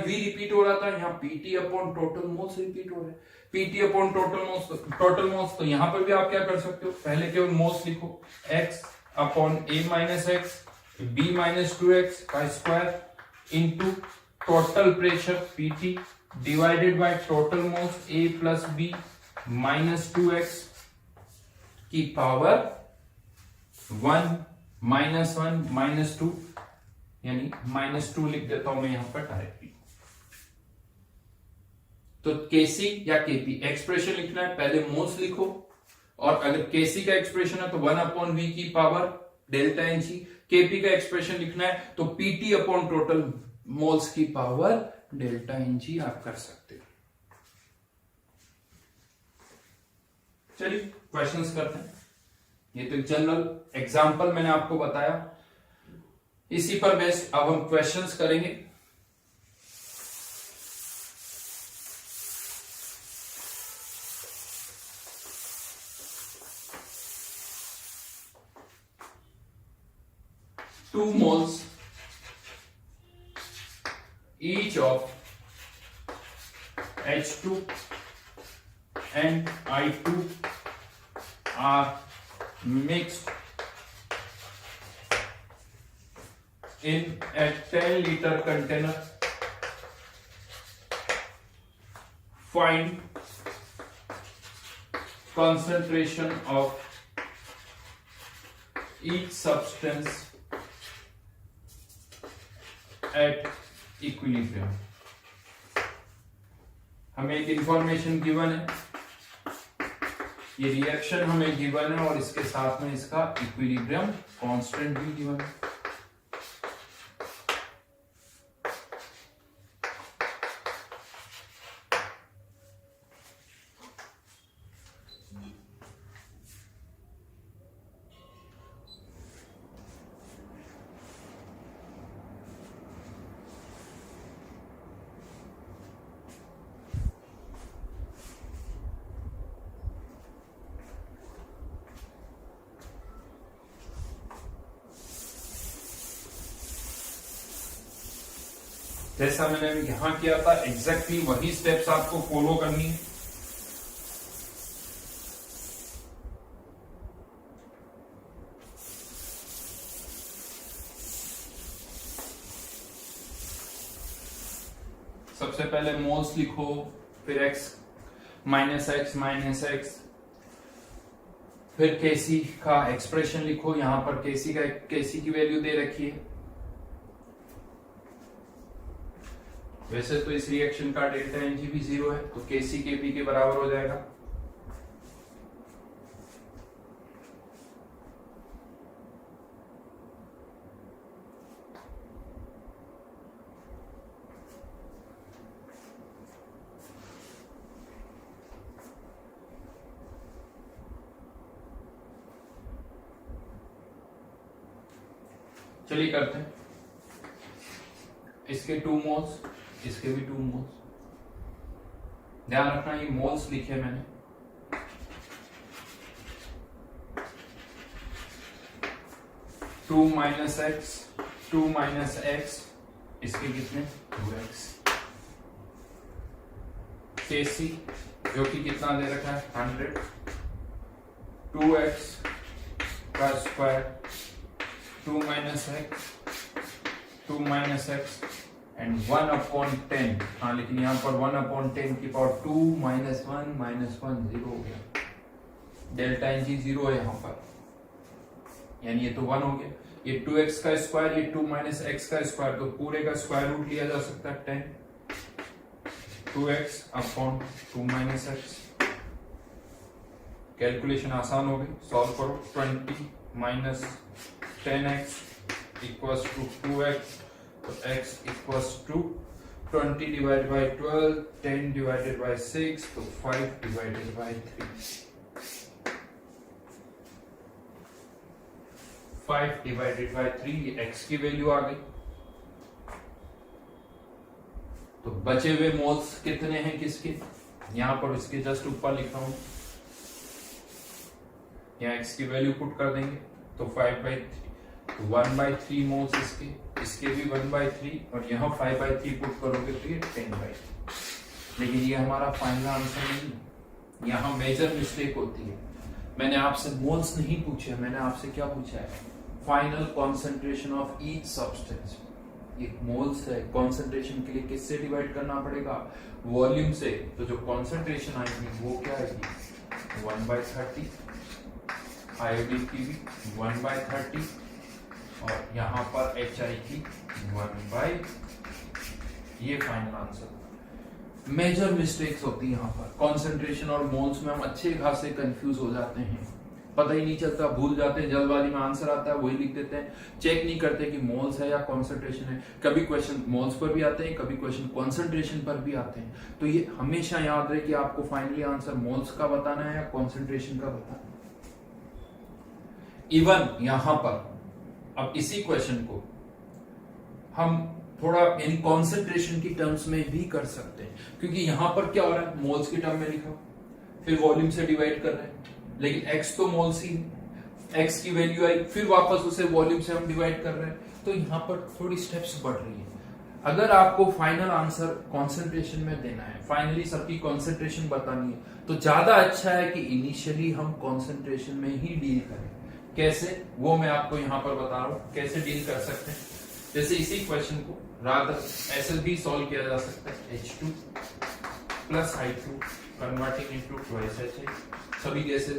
रिपीट हो रहा था, यहाँ pt upon total moles repeat हो रहे हैं, pt अपॉन टोटल मोल्स। तो यहां पर भी आप क्या कर सकते हो, पहले केवल मोल्स लिखो, x upon a minus x b minus 2x का square into total pressure pt divided by total moles a plus b minus 2x की पावर 1 -1 -2, यानी -2 लिख देता हूं मैं यहां पर डायरेक्टली। तो केसी या केपी एक्सप्रेशन लिखना है, पहले मोल्स लिखो, और अगर केसी का एक्सप्रेशन है तो 1/v की पावर डेल्टा एनजी, केपी का एक्सप्रेशन लिखना है तो पीटी अपॉन टोटल मोल्स की पावर डेल्टा एनजी आप कर सकते हो। चलिए क्वेश्चंस करते हैं। ये तो जनरल एग्जांपल मैंने आपको बताया, इसी पर बेस्ड अब हम क्वेश्चंस करेंगे। Two moles each of H2 and I2 are mixed in a 10-liter container. Find concentration of each substance at equilibrium. हमें एक इंफॉर्मेशन गिवन है, ये रिएक्शन हमें गिवन है और इसके साथ में इसका इक्विलिब्रियम कांस्टेंट भी गिवन है। जैसा मैंने यहां किया था एग्जैक्टली वही स्टेप्स आपको फॉलो करनी है। सबसे पहले मोल्स लिखो, फिर x माइनस एक्स, फिर केसी का एक्सप्रेशन लिखो। यहां पर केसी की वैल्यू दे रखी है। वैसे तो इस रिएक्शन का डेल्टा एनजी भी 0 है, तो केसी केपी के बराबर हो जाएगा। चलिए करते हैं। इसके 2 मोल्स, इसके भी 2 मोल्स। ध्यान रखना ये मोल्स लिखे मैंने। टू माइनस एक्स, इसके कितने 2x। केसी जो कि कितना दे रखा है 100, 2x का स्क्वायर, 2 माइनस एक्स एंड 1/10। हाँ, लेकिन यहाँ पर 1/10 की पावर 2 माइनस 1 0 हो गया। डेल्टा एन जी 0 है यहाँ पर, यानी ये तो 1 हो गया। ये 2x का स्क्वायर, ये 2 माइनस एक्स का स्क्वायर, तो पूरे का स्क्वायर रूट लिया जा सकता है 10। 2x/2 minus x. कैलकुलेशन आसान हो गई, सॉल्व करो। 20 minus 10x equals to 2x, तो x equals to 20 divided by 12, 10 divided by 6, तो 5 divided by 3। 5 divided by 3, x की वैल्यू आ गई। तो बचे हुए मोल्स कितने हैं किसके, यहां पर इसके जस्ट ऊपर लिखा हूं। यहाँ x की वैल्यू पुट कर देंगे, तो 1/3 मोल्स इसके भी 1/3, और यहाँ 5/3 पुट करोगे तो ये 10/3। लेकिन ये हमारा फाइनल आंसर नहीं, यहाँ मेजर मिस्टेक होती है। मैंने आपसे मोल्स नहीं पूछे, मैंने आपसे क्या पूछा है, final concentration of each substance. ये मोल्स है, कॉन्सेंट्रेशन के लिए किससे डिवाइड करना पड़ेगा, वॉल्यूम से। तो जो कॉन्सेंट्रेशन आएगी वो क्या आएगी 1/30, आयोडीन की भी 1/30, और यहाँ पर HI की 1/, ये फाइनल आंसर। मेजर मिस्टेक्स होती है यहाँ पर, कॉन्सेंट्रेशन और मोल्स में हम अच्छे खासे कंफ्यूज हो जाते हैं, पता ही नहीं चलता, भूल जाते हैं, जल्दबाजी में आंसर आता है वही लिख देते हैं, चेक नहीं करते कि मोल्स है या कॉन्सेंट्रेशन है। कभी क्वेश्चन मोल्स पर भी आते हैं, कभी क्वेश्चन कॉन्सेंट्रेशन पर भी आते हैं। तो ये हमेशा याद रहे कि आपको फाइनली आंसर मोल्स का बताना है या कॉन्सेंट्रेशन का बताना है। इवन यहां पर अब इसी क्वेश्चन को हम थोड़ा यानी कॉन्सेंट्रेशन की टर्म्स में भी कर सकते हैं, क्योंकि यहां पर क्या हो रहा है, मोल्स की टर्म में लिखा, फिर वॉल्यूम से डिवाइड कर रहे हैं, लेकिन x तो मोल्स ही, x की वैल्यू आई, फिर वापस उसे वॉल्यूम से हम डिवाइड कर रहे हैं, तो यहां पर थोड़ी स्टेप्स बढ़ रही है। अगर आपको फाइनल आंसर कॉन्सेंट्रेशन में देना है, फाइनली सबकी कॉन्सेंट्रेशन बतानी है, तो ज्यादा अच्छा है कि इनिशियली हम कॉन्सेंट्रेशन में ही डील करें। कैसे, वो मैं आपको यहां पर बता रहा हूं कैसे डील कर सकते हैं। जैसे इसी क्वेश्चन को रादर ऐसे भी सॉल्व किया जा सकता है, H2 plus I2 converting into 2HI, सभी कैसे,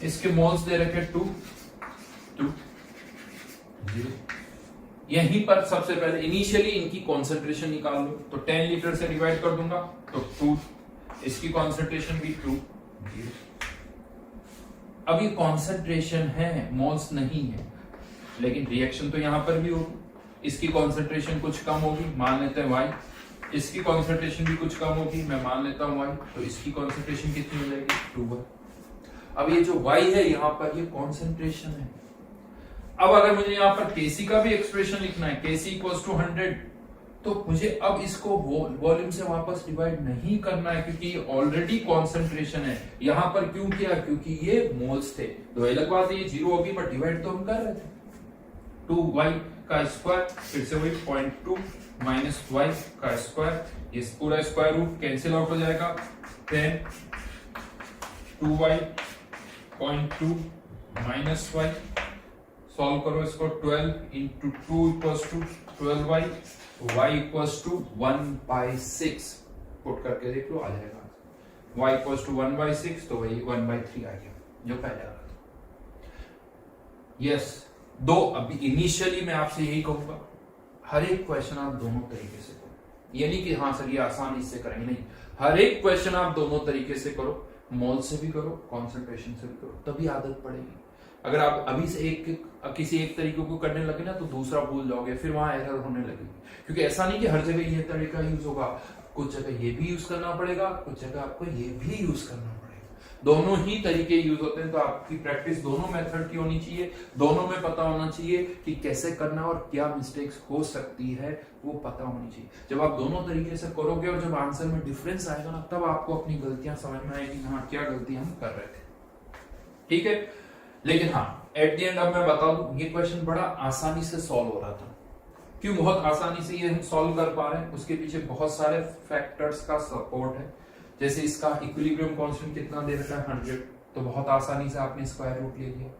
इसके मोल्स दे रखे 2 0। यहीं पर सबसे पहले इनिशियली इनकी कॉन्सेंट्रेशन निकाल लो, तो 10 लीटर से डिवाइड कर दूंगा तो 2, इसकी कॉन्सेंट्रेशन भी 2 0। अब ये कॉन्सेंट्रेशन है, मोल्स नहीं है, लेकिन रिएक्शन तो यहां पर भी होगी। इसकी कॉन्सेंट्रेशन कुछ कम होगी, मान लेते हैं y, इसकी कॉन्सेंट्रेशन भी कुछ कम होगी, मैं मान लेता हूं y, तो इसकी कॉन्सेंट्रेशन कितनी हो जाएगी 2/। अब ये जो y है यहाँ पर, ये कॉन्सेंट्रेशन है। अब अगर मुझे यहाँ पर Kc का भी एक्सप्रेशन लिखना है, Kc इक्वल्स टू 100, तो मुझे अब इसको वॉल्यूम से वापस डिवाइड नहीं करना है, क्योंकि ये ऑलरेडी कॉन्सेंट्रेशन है। यहां पर क्यों किया, क्योंकि ये मोल्स थे, तो अलग बात है ये 0 होगी, बट डिवाइड तो हम कर रहे थे। 2y का स्क्वायर, फिर से वही 0.2 माइनस वाई का स्क्वायर, ये पूरा स्क्वायर रूट कैंसिल आउट हो जाएगा, 10 2y 0.2 माइनस वाई, सॉल्व करो इसको, 12 into 2 equals to 12y, y equals to 1/6, put करके देख लो आ जाएगा, y इक्वल्स टू 1/6, तो वही 1/3 आ गया जो पहले आ रहा था। यस, दो अभी इनिशियली मैं आपसे यही कहूंगा, हर एक क्वेश्चन आप दोनों तरीके से करो, ये नहीं कि हाँ सर ये आसान इससे करेंगे, नहीं, हर एक क्वेश्चन आप दोनों तरीके से करो, मॉल से भी करो, कंसंट्रेशन से भी करो, तभी आदत पड़ेगी। अगर आप अभी से किसी एक तरीके को करने लगे ना तो दूसरा भूल जाओगे, फिर वहां एरर होने लगेगी, क्योंकि ऐसा नहीं कि हर जगह ये तरीका यूज होगा, कुछ जगह ये भी यूज करना पड़ेगा, कुछ जगह आपको ये भी यूज करना पड़ेगा, दोनों ही तरीके यूज होते हैं। तो आपकी प्रैक्टिस दोनों मेथड की होनी चाहिए, दोनों में पता होना चाहिए कि कैसे करना और क्या मिस्टेक्स हो सकती है वो पता होनी चाहिए। जब आप दोनों तरीके से करोगे और जब आंसर में डिफरेंस आएगा ना, तब आपको अपनी गलतियां समझ में आएगी, हाँ क्या गलती हम कर रहे थे, ठीक है। लेकिन हाँ, एट द एंड अब मैं बता दूं, ये क्वेश्चन बड़ा आसानी से सॉल्व हो रहा था। क्यों बहुत आसानी से ये हम सॉल्व कर पा रहे हैं? उसके पीछे बहुत सारे फैक्टर्स का सपोर्ट है। जैसे इसका इक्विलिब्रियम कांस्टेंट कितना दे रखा है 100, तो बहुत आसानी से आपने स्क्वायर रूट ले लिया।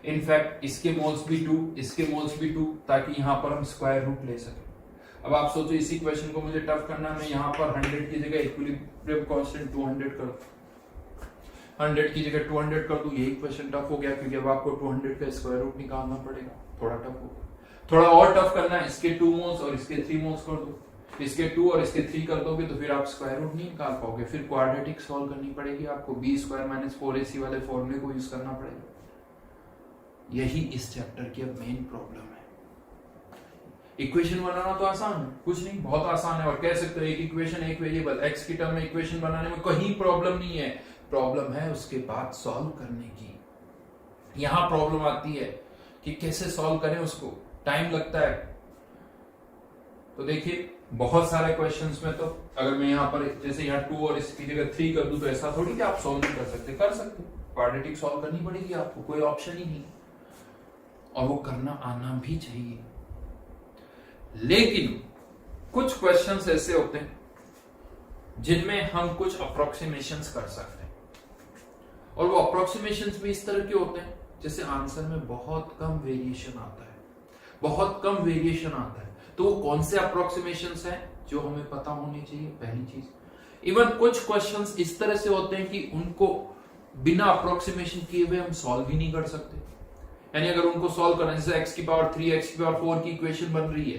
इनफैक्ट इसके मोल्स भी 2, इसके मोल्स भी 2, ताकि यहाँ पर हम स्क्वायर रूट ले सके। अब आप सोचो इसी क्वेश्चन को मुझे टफ करना, मैं यहाँ पर 100 की जगह इक्विलिब्रियम कांस्टेंट 200 कर दूं, 100 की जगह 200 कर दूं, यही क्वेश्चन टफ हो गया, क्योंकि अब आपको 200 का स्क्वायर रूट निकालना पड़ेगा, थोड़ा टफ होगा। थोड़ा और टफ करना है, इसके 2 मोल्स और इसके 3 मोल्स कर दो, इसके 2 और इसके 3 कर दोगे तो फिर आप स्क्वायर रूट नहीं निकाल पाओगे, फिर क्वाड्रेटिक सॉल्व करनी पड़ेगी आपको, b² - 4ac वाले फॉर्मूले को यूज करना पड़ेगा। यही इस चैप्टर की अब मेन प्रॉब्लम है। इक्वेशन बनाना तो आसान है, कुछ नहीं, बहुत आसान है, और कह सकते हो एक इक्वेशन एक वेरिएबल x की टर्म में इक्वेशन बनाने में कहीं प्रॉब्लम नहीं है, प्रॉब्लम है उसके बाद सॉल्व करने की। यहां प्रॉब्लम आती है कि कैसे सॉल्व करें, उसको टाइम लगता है। तो देखिए बहुत सारे क्वेश्चंस में तो अगर मैं यहाँ पर जैसे यहाँ 2 और इसकी जगह 3 कर दूं तो ऐसा थोड़ी कि आप सॉल्व नहीं कर सकते, कर सकते, क्वाड्रेटिक सॉल्व करनी पड़ेगी आपको, कोई ऑप्शन ही नहीं, और वो करना आना भी चाहिए। लेकिन कुछ क्वेश्चंस ऐसे होते हैं जिनमें हम कुछ अप्रोक्सीमेशंस कर सकते हैं, और वो अप्रोक्सीमेशंस भी इस तरह के होते हैं जैसे आंसर में बहुत कम वेरिएशन आता है, बहुत कम वेरिएशन आता है। तो वो कौन से अप्रोक्सीमेशंस हैं जो हमें पता होनी चाहिए, पहली चीज। इवन कुछ क्वेश्चंस इस तरह से होते हैं कि उनको बिना अप्रोक्सीमेशन किए हुए हम सॉल्व ही नहीं कर सकते। यानी अगर उनको सॉल्व करना, जैसे x⁴, x⁴ की इक्वेशन बन रही है,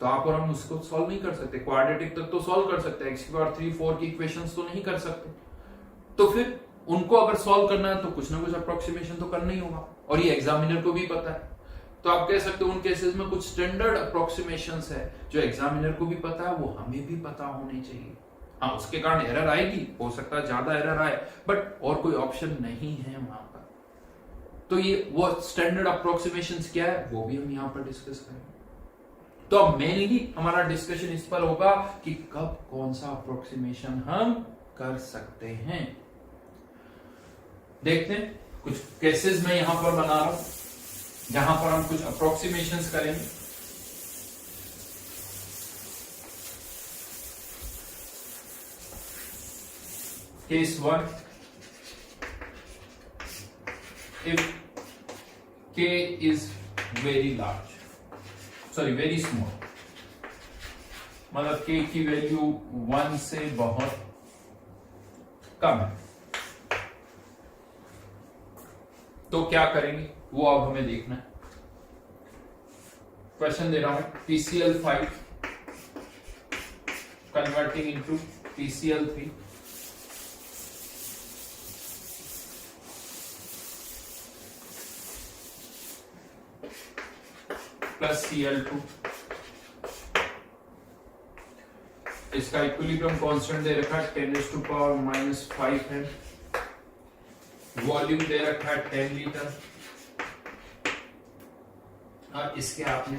तो आप और हम उसको सॉल्व नहीं कर सकते, क्वाड्रेटिक तक तो सॉल्व कर सकते हैं, x⁴, 4 की इक्वेशंस तो नहीं कर सकते। तो फिर उनको अगर सॉल्व करना है तो कुछ ना कुछ अप्रोक्सीमेशन तो करना ही होगा, और ये एग्जामिनर को भी पता है। तो आप कह सकते हो उन केसेस में कुछ स्टैंडर्ड अप्रोक्सीमेशंस है जो एग्जामिनर को भी पता है, वो हमें भी पता होनी चाहिए। हाँ, उसके कारण एरर आएगी, हो सकता है ज्यादा एरर आए, बट और कोई ऑप्शन नहीं है वहां पर। तो ये वो स्टैंडर्ड अप्रोक्सीमेशंस क्या है वो भी हम यहाँ पर डिस्कस करेंगे। तो अब मेनली हमारा डिस्कशन इस पर होगा कि कब कौन सा अप्रोक्सीमेशन हम कर सकते हैं। देखते हैं कुछ केसेस में यहां पर बना रहा हूं जहां पर हम कुछ अप्रोक्सीमेशंस करेंगे। Case 1, if k is very large, sorry very small, मतलब k की वैल्यू 1 से बहुत कम है, तो क्या करेंगे वो अब हमें देखना है। क्वेश्चन दे रहा हूं, PCl5 converting into PCl3 plus Cl2, इसका इक्विलिब्रियम कांस्टेंट दे रखा है 10⁻⁻5 है, वॉल्यूम दे रखा है 10 लीटर, और इसके आपने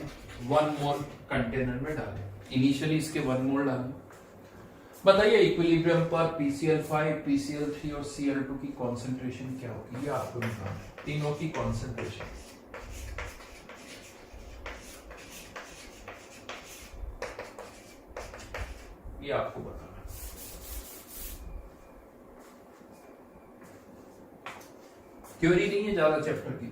1 मोल कंटेनर में डाले। इनिशियली इसके 1 मोल डाले। बताइए इक्विलिब्रियम पर PCl5, PCl3 और Cl2 की कॉन्सेंट्रेशन क्या होगी, ये आपको निकालना है, तीनों की कॉन्सेंट्रेशन। ये आपको बताना। थ्योरी नहीं है ज्यादा चैप्टर की,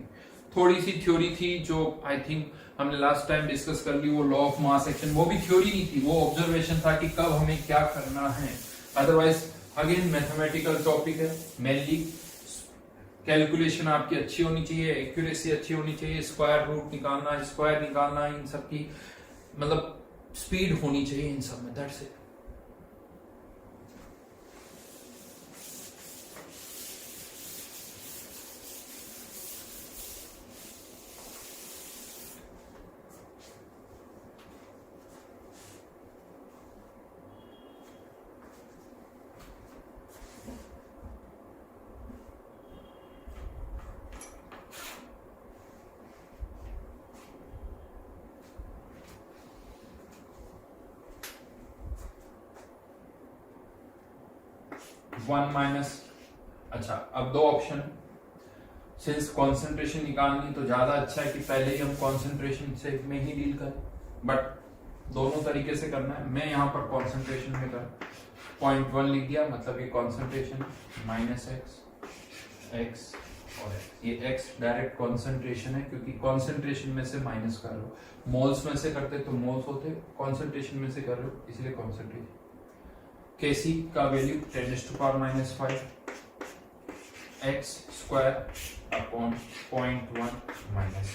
थोड़ी सी थ्योरी थी जो आई थिंक हमने लास्ट टाइम डिस्कस कर ली, वो लॉ ऑफ मास एक्शन, वो भी थ्योरी नहीं थी, वो ऑब्जर्वेशन था कि कब हमें क्या करना है। अदरवाइज अगेन मैथमेटिकल टॉपिक है, मेनली कैलकुलेशन आपकी अच्छी होनी चाहिए, एक्यूरेसी अच्छी होनी चाहिए, स्क्वायर रूट निकालना, स्क्वायर निकालना, इन सब की मतलब स्पीड होनी चाहिए इन सब में, दैट्स इट। वन माइनस, अच्छा अब दो ऑप्शन, सिंस कॉन्सेंट्रेशन निकालनी तो ज्यादा अच्छा है कि पहले ही हम कॉन्सेंट्रेशन से में ही डील करें, बट दोनों तरीके से करना है। मैं यहाँ पर कॉन्सेंट्रेशन में कर 0.1 लिख दिया, मतलब ये कॉन्सेंट्रेशन माइनस एक्स और ये एक्स डायरेक्ट कॉन्सेंट्रेशन है, क्योंकि कॉन्सेंट्रेशन में से माइनस कर रहे हो, मोल्स में से करते तो मोल्स होते, कॉन्सेंट्रेशन में से कर रहे हो इसलिए कॉन्सेंट्रेशन। Kc का value 10⁻⁵ x square upon 0.1 minus,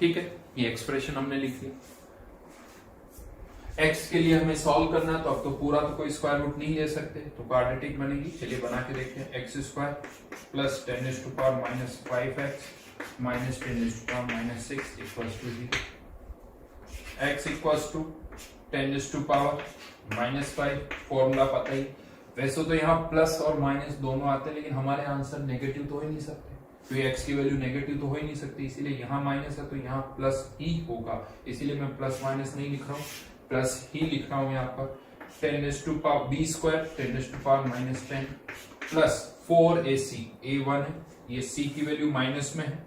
ठीक है, ये एक्सप्रेशन हमने लिख दिया। x के लिए हमें सॉल्व करना है, तो अब तो पूरा तो कोई स्क्वायर रूट नहीं ले सकते, तो क्वाड्रेटिक बनेगी। चलिए बना के देखते हैं, x square plus 10⁻⁵x minus 10⁻⁶ equals to 0। x equals to 10⁻⁻⁵, formula पता ही। वैसे तो यहाँ प्लस और माइनस दोनों आते हैं, लेकिन हमारे आंसर नेगेटिव तो हो ही नहीं सकते, क्योंकि x की वैल्यू नेगेटिव तो हो ही नहीं सकती, इसीलिए यहाँ माइनस है तो यहाँ प्लस ही होगा, इसीलिए मैं प्लस माइनस नहीं लिख रहा हूँ, प्लस ही लिख रहा हूँ यहाँ पर। 10⁻b square 10⁻⁻10 plus 4ac, a1 है, ये c की वैल्यू माइनस में है,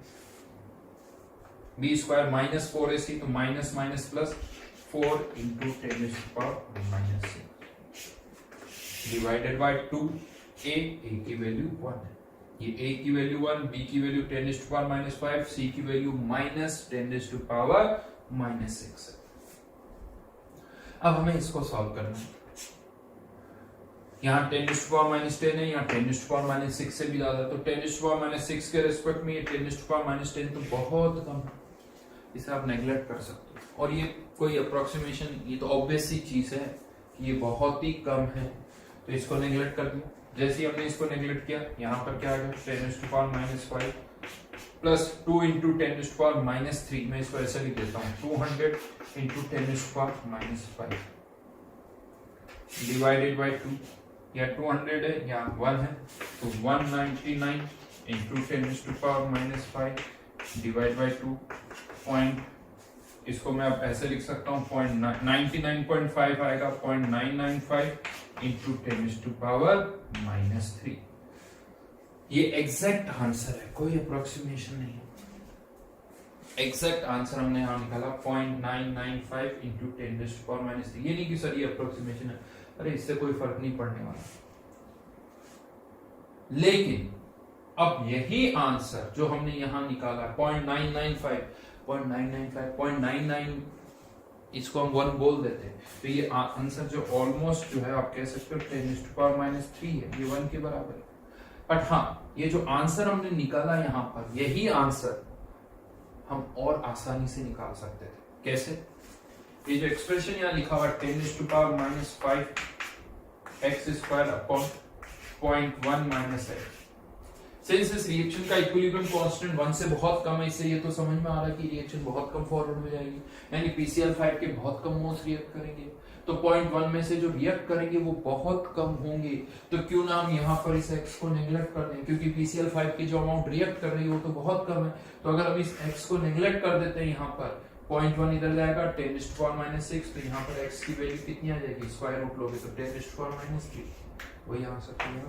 b स्क्वायर माइनस 4ac, तो minus minus plus 4 into 10⁻⁻6 divided by 2, a की वैल्यू 1 है, ये a की वैल्यू 1, b की वैल्यू 10⁻⁵, c की वैल्यू माइनस 10⁻⁻6 है। अब हमें इसको सॉल्व करना है। यहाँ 10⁻⁻10 है, यहाँ 10⁻⁻6 से भी ज्यादा, तो 10⁻⁻6 के रेस्पेक्ट में ये 10⁻⁻10 तो बहुत कम है, इसे आप नेग्लेक्ट कर सकते हो। और ये कोई अप्रोक्सीमेशन, ये तो ऑब्वियस सी चीज है कि ये बहुत ही कम है, तो इसको नेग्लेक्ट कर दिया। जैसे ही हमने इसको नेग्लेक्ट किया, यहाँ पर क्या आ गया 10⁻⁻5 प्लस 2 इंटू 10⁻⁻3, मैं इसको ऐसे लिख देता हूँ 200 इंटू 10⁻⁻5 डिवाइडेड बाई 2, या 200 है या 1 है, तो 199 इंटू 10⁻⁻5 डिवाइड बाई 2 पॉइंट, इसको मैं अब ऐसे लिख सकता हूँ 99.5 आएगा, 0.995 इंटू 10⁻⁻3। ये एग्जैक्ट आंसर है, कोई अप्रोक्सीमेशन नहीं है, एग्जैक्ट आंसर हमने यहाँ निकाला 0.995 इंटू 10⁻⁻3। ये नहीं कि सर ये अप्रोक्सीमेशन है, अरे इससे कोई फर्क नहीं पड़ने वाला। लेकिन अब यही आंसर जो हमने यहां निकाला 0.999 इसको हम 1 बोल देते हैं, तो ये आंसर जो ऑलमोस्ट जो है आप कह सकते हो 10⁻⁻3 है, ये 1 के बराबर है। बट हाँ, ये जो आंसर हमने निकाला यहां पर, यही आंसर हम और आसानी से निकाल सकते थे। कैसे? ये जो एक्सप्रेशन यहाँ लिखा हुआ 10⁻⁻5 x square upon 0.1 minus x, since इस रिएक्शन का इक्विलिब्रियम कांस्टेंट 1 से बहुत कम है, इससे ये तो समझ में आ रहा है कि रिएक्शन बहुत कम फॉरवर्ड हो जाएगी, यानी PCl5 के बहुत कम मोल्स रिएक्ट करेंगे, तो 0.1 में से जो रिएक्ट करेंगे वो बहुत कम होंगे। तो क्यों ना हम यहाँ पर इस x को नेग्लेक्ट कर दें, क्योंकि PCl5 की जो अमाउंट रिएक्ट कर रही है वो तो बहुत कम है, तो अगर हम इस x को नेग्लेक्ट कर देते हैं, यहाँ पर 0.1 इधर जाएगा 10⁻⁻6, तो यहाँ पर x की वैल्यू कितनी आ जाएगी, स्क्वायर रूट लोगे तो 10⁻⁻3, वही आंसर आ रहा है,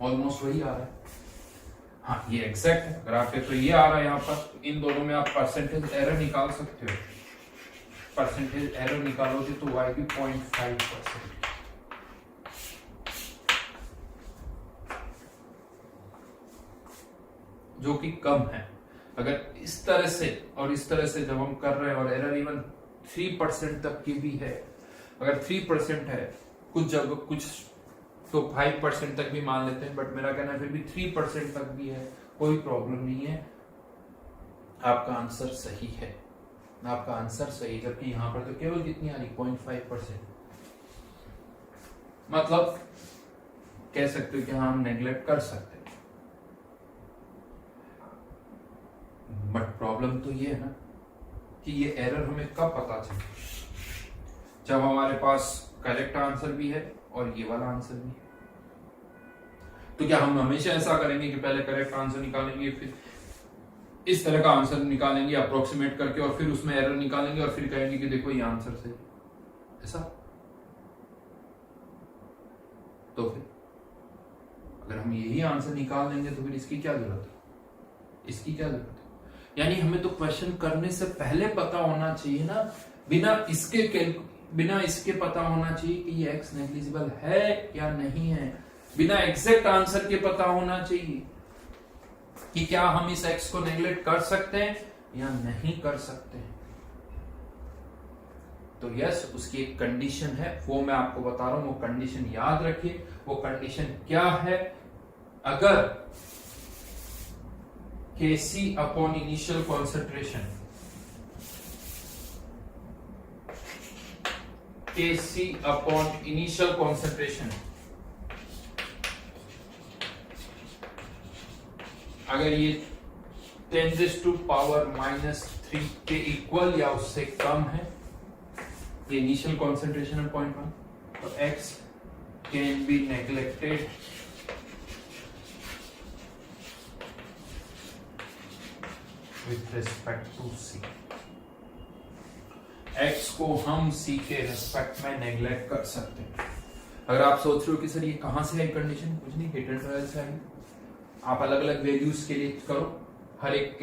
ऑलमोस्ट वही आ रहा है। हाँ ये एग्जैक्ट है, ग्राफ है तो ये आ रहा है यहाँ पर, इन दोनों में आप परसेंटेज एरर निकाल सकते हो, परसेंटेज एरर निकालोगे तो वो आएगी 0.5%, जो कि कम है। अगर इस तरह से और इस तरह से जब हम कर रहे हैं और एरर इवन 3% तक की भी है, अगर 3% है, कुछ जगह कुछ तो 5% तक भी मान लेते हैं, बट मेरा कहना है फिर भी 3% तक भी है, कोई प्रॉब्लम नहीं है, आपका आंसर सही है, आपका आंसर सही है। जबकि यहां पर तो केवल कितनी आ रही, 0.5%। मतलब कह सकते हो कि हाँ हम नेग्लेक्ट कर सकते हैं, बट प्रॉब्लम तो ये है ना कि ये एरर हमें कब पता चले, जब हमारे पास करेक्ट आंसर भी है और ये वाला आंसर भी है। तो क्या हम हमेशा ऐसा करेंगे कि पहले करेक्ट आंसर निकालेंगे, फिर इस तरह का आंसर निकालेंगे अप्रोक्सीमेट करके, और फिर उसमें एरर निकालेंगे और फिर कहेंगे कि देखो ये आंसर सही, ऐसा? तो फिर अगर हम यही आंसर निकाल लेंगे तो फिर इसकी क्या जरूरत है, इसकी क्या जरूरत है? यानी हमें तो क्वेश्चन करने से पहले पता होना चाहिए ना, बिना इसके पता होना चाहिए कि ये एक्स नेग्लिजिबल है या नहीं है, बिना एग्जैक्ट आंसर के पता होना चाहिए कि क्या हम इस एक्स को नेग्लेक्ट कर सकते हैं या नहीं कर सकते हैं। तो यस, उसकी एक कंडीशन है, वो मैं आपको बता रहा हूं, वो कंडीशन याद रखिए। वो कंडीशन क्या है? अगर Kc upon initial concentration, Kc upon initial concentration अगर ये 10⁻³ के इक्वल या उससे कम है, ये इनिशियल कॉन्सेंट्रेशन है 0.1, तो x can be neglected with respect to c। x को हम c के रिस्पेक्ट में नेग्लेक्ट कर सकते हैं। अगर आप सोच रहे हो कि सर ये कहां से है कंडीशन, कुछ नहीं, हिट एंड ट्रायल से आई। आप अलग अलग वैल्यूज के लिए करो, हर एक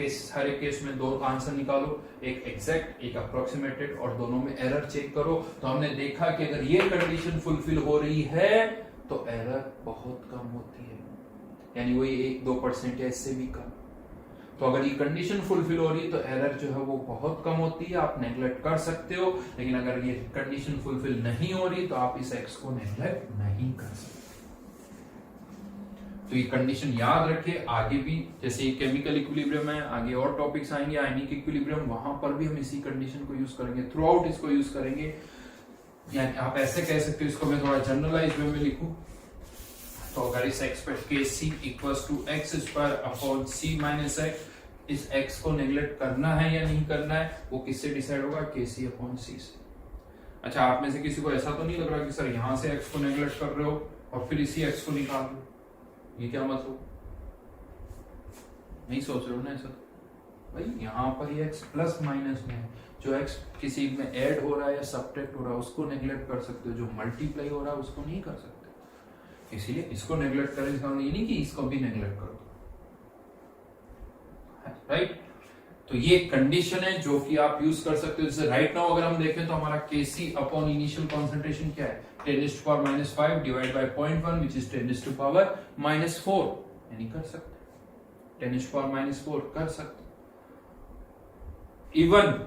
केस में दो आंसर निकालो, एक एग्जैक्ट एक अप्रोक्सीमेटेड, और दोनों में एरर चेक करो। तो हमने देखा कि अगर ये कंडीशन फुलफिल हो रही है तो एरर बहुत कम होती है, यानी वही 1-2% या इससे भी कम। तो अगर ये कंडीशन फुलफिल हो रही है तो एरर जो है वो बहुत कम होती है, आप नेग्लेक्ट कर सकते हो। लेकिन अगर ये कंडीशन फुलफिल नहीं हो रही तो आप इस एक्स को नेग्लेक्ट नहीं कर सकते। तो ये कंडीशन याद रखिए। आगे भी जैसे केमिकल इक्विलिब्रियम है, आगे और टॉपिक्स आएंगे आयनिक इक्विलिब्रियम, वहां पर भी हम इसी कंडीशन को यूज करेंगे, थ्रू आउट इसको यूज करेंगे। यानी आप ऐसे कह सकते हो, इसको मैं थोड़ा जनरलाइज वे में लिखूं तो अगर इस x पर Kc equals to x² upon c minus x, इस x को नेग्लेक्ट करना है या नहीं करना है वो किससे डिसाइड होगा? Kc अपॉन c से। अच्छा, आप में से किसी को ऐसा तो नहीं लग रहा कि सर यहां से x को नेग्लेक्ट कर रहे हो और फिर इसी x को निकाल रहे हो, ये क्या मतलब? नहीं सोच रहे हो ना ऐसा? भाई यहाँ पर ये x प्लस माइनस में है, जो x किसी में ऐड हो रहा है या सब्ट्रैक्ट हो रहा है उसको नेग्लेक्ट कर सकते हो, जो मल्टीप्लाई हो रहा है उसको नहीं कर सकते। इसीलिए इसको नेग्लेक्ट करें, इसका मतलब ये नहीं कि इसको भी नेग्लेक्ट कर दो, राइट? तो ये कंडीशन है जो कि आप यूज कर सकते हो। जैसे राइट नाउ अगर हम देखें तो हमारा Kc अपॉन इनिशियल कॉन्सेंट्रेशन क्या है? 10⁻⁻5 डिवाइड बाय 0.1 विच इज 10⁻⁻4, यानी कर सकते 10⁻⁻4 कर सकते। इवन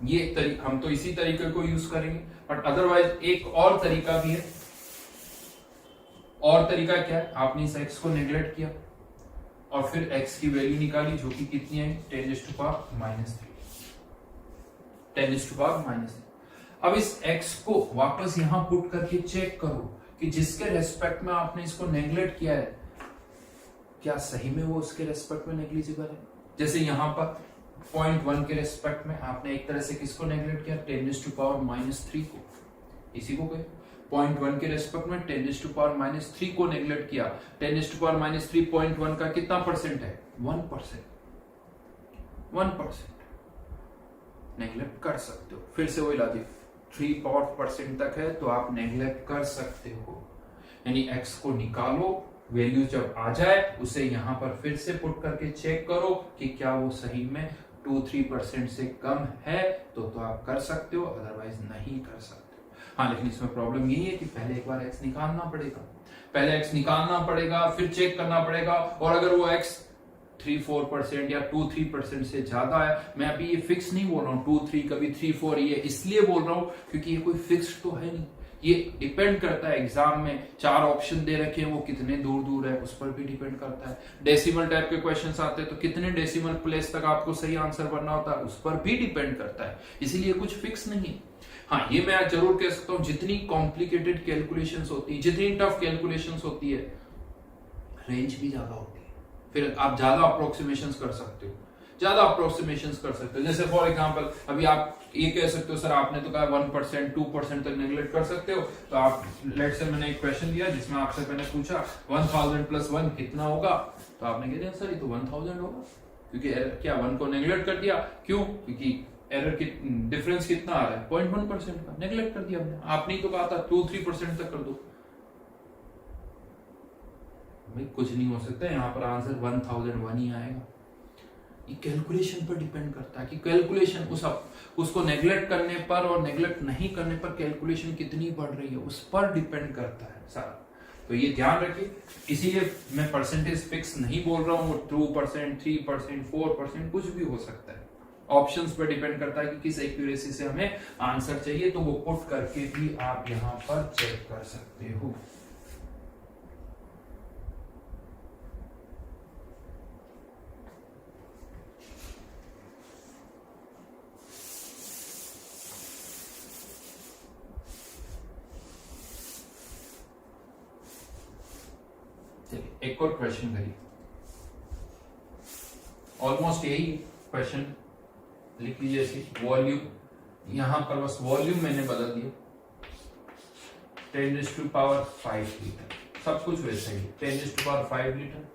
ये हम तो इसी तरीके को यूज करेंगे, बट अदरवाइज एक और तरीका भी है। और तरीका क्या है? आपने इस x को नेग्लेक्ट किया और फिर x की वैल्यू निकाली जो कि कितनी है? 10⁻⁻3। 10⁻⁻3। अब इस x को वापस यहां पुट करके चेक करो कि जिसके रेस्पेक्ट में आपने इसको नेग्लेक्ट किया है क्या सही में वो उसके रेस्पेक्ट में नेग्लिजिबल है। जैसे यहां पर 0.1 के रेस्पेक्ट में आपने एक तरह से किसको नेग्लेक्ट किया? 10⁻⁻3 को। इसी को कहे 0.1 के रेस्पेक्ट में 10⁻⁻3 को नेग्लेक्ट किया। 10⁻⁻3 0.1 का कितना परसेंट है? 1%। 1% नेग्लेक्ट कर सकते हो। फिर से वही लॉजिक, 3% तक है तो आप नेग्लेक्ट कर सकते हो। यानी x को निकालो, वैल्यू जब आ जाए उसे यहां पर फिर से पुट करके चेक करो कि क्या वो सही में 2-3% से कम है तो आप कर सकते हो, अदरवाइज नहीं कर सकते हो। हाँ, लेकिन इसमें प्रॉब्लम यही है कि पहले एक बार x निकालना पड़ेगा, फिर चेक करना पड़ेगा, और अगर वो x 3-4% या 2-3% से ज्यादा है, मैं अभी ये फिक्स नहीं बोल रहा हूँ 2-3 कभी 3-4, ये इसलिए बोल रहा हूँ क्योंकि ये कोई फिक्स तो है नहीं, ये डिपेंड करता है एग्जाम में 4 ऑप्शन दे रखे हैं वो कितने दूर दूर है उस पर भी डिपेंड करता है। डेसिमल टाइप के क्वेश्चंस आते हैं तो कितने डेसिमल प्लेस तक आपको सही आंसर बनना होता है उस पर भी डिपेंड करता है, इसीलिए कुछ फिक्स नहीं। हाँ, ये मैं जरूर कह सकता हूँ जितनी कॉम्प्लिकेटेड कैलकुलेशंस होती है, जितनी टफ कैलकुलेशंस होती है, रेंज भी ज्यादा होती है, फिर आप ज्यादा अप्रोक्सीमेशंस कर सकते हो, जैसे फॉर एग्जांपल अभी आप ये कह सकते हो सर आपने तो कहा 1% 2% तक नेगलेक्ट कर सकते हो, तो आप लेट्स से मैंने एक क्वेश्चन दिया जिसमें आपसे मैंने पूछा 1000 + 1 कितना होगा, तो आपने कह दिया सर ये तो 1000 होगा, क्योंकि क्या 1 को नेगलेक्ट कर दिया, क्यों, क्योंकि एरर की डिफरेंस कितना आ रहा है 0.1% का, नेगलेक्ट कर दिया आपने ही तो कहा था 2-3% तक कर दो। भाई कुछ नहीं हो सकता, यहाँ पर आंसर 1001 ही आएगा। ये कैलकुलेशन पर डिपेंड करता है कि कैलकुलेशन उसको नेगलेक्ट करने पर और नेगलेक्ट नहीं करने पर कैलकुलेशन कितनी बढ़ रही है उस पर डिपेंड करता है सारा, तो ये ध्यान रखिए। इसीलिए मैं परसेंटेज फिक्स नहीं बोल रहा हूँ, 2%, 3%, 4% कुछ भी हो सकता है, ऑप्शंस पर डिपेंड करता है कि किस एक्यूरेसी से हमें आंसर चाहिए, तो वो पुट करके भी आप यहाँ पर चेक कर सकते हो। एक और क्वेश्चन करिए, ऑलमोस्ट यही क्वेश्चन लिख लीजिए, वॉल्यूम, यहां पर बस वॉल्यूम मैंने बदल दिया, 10⁵ लीटर, सब कुछ वैसा ही, 10⁵ लीटर,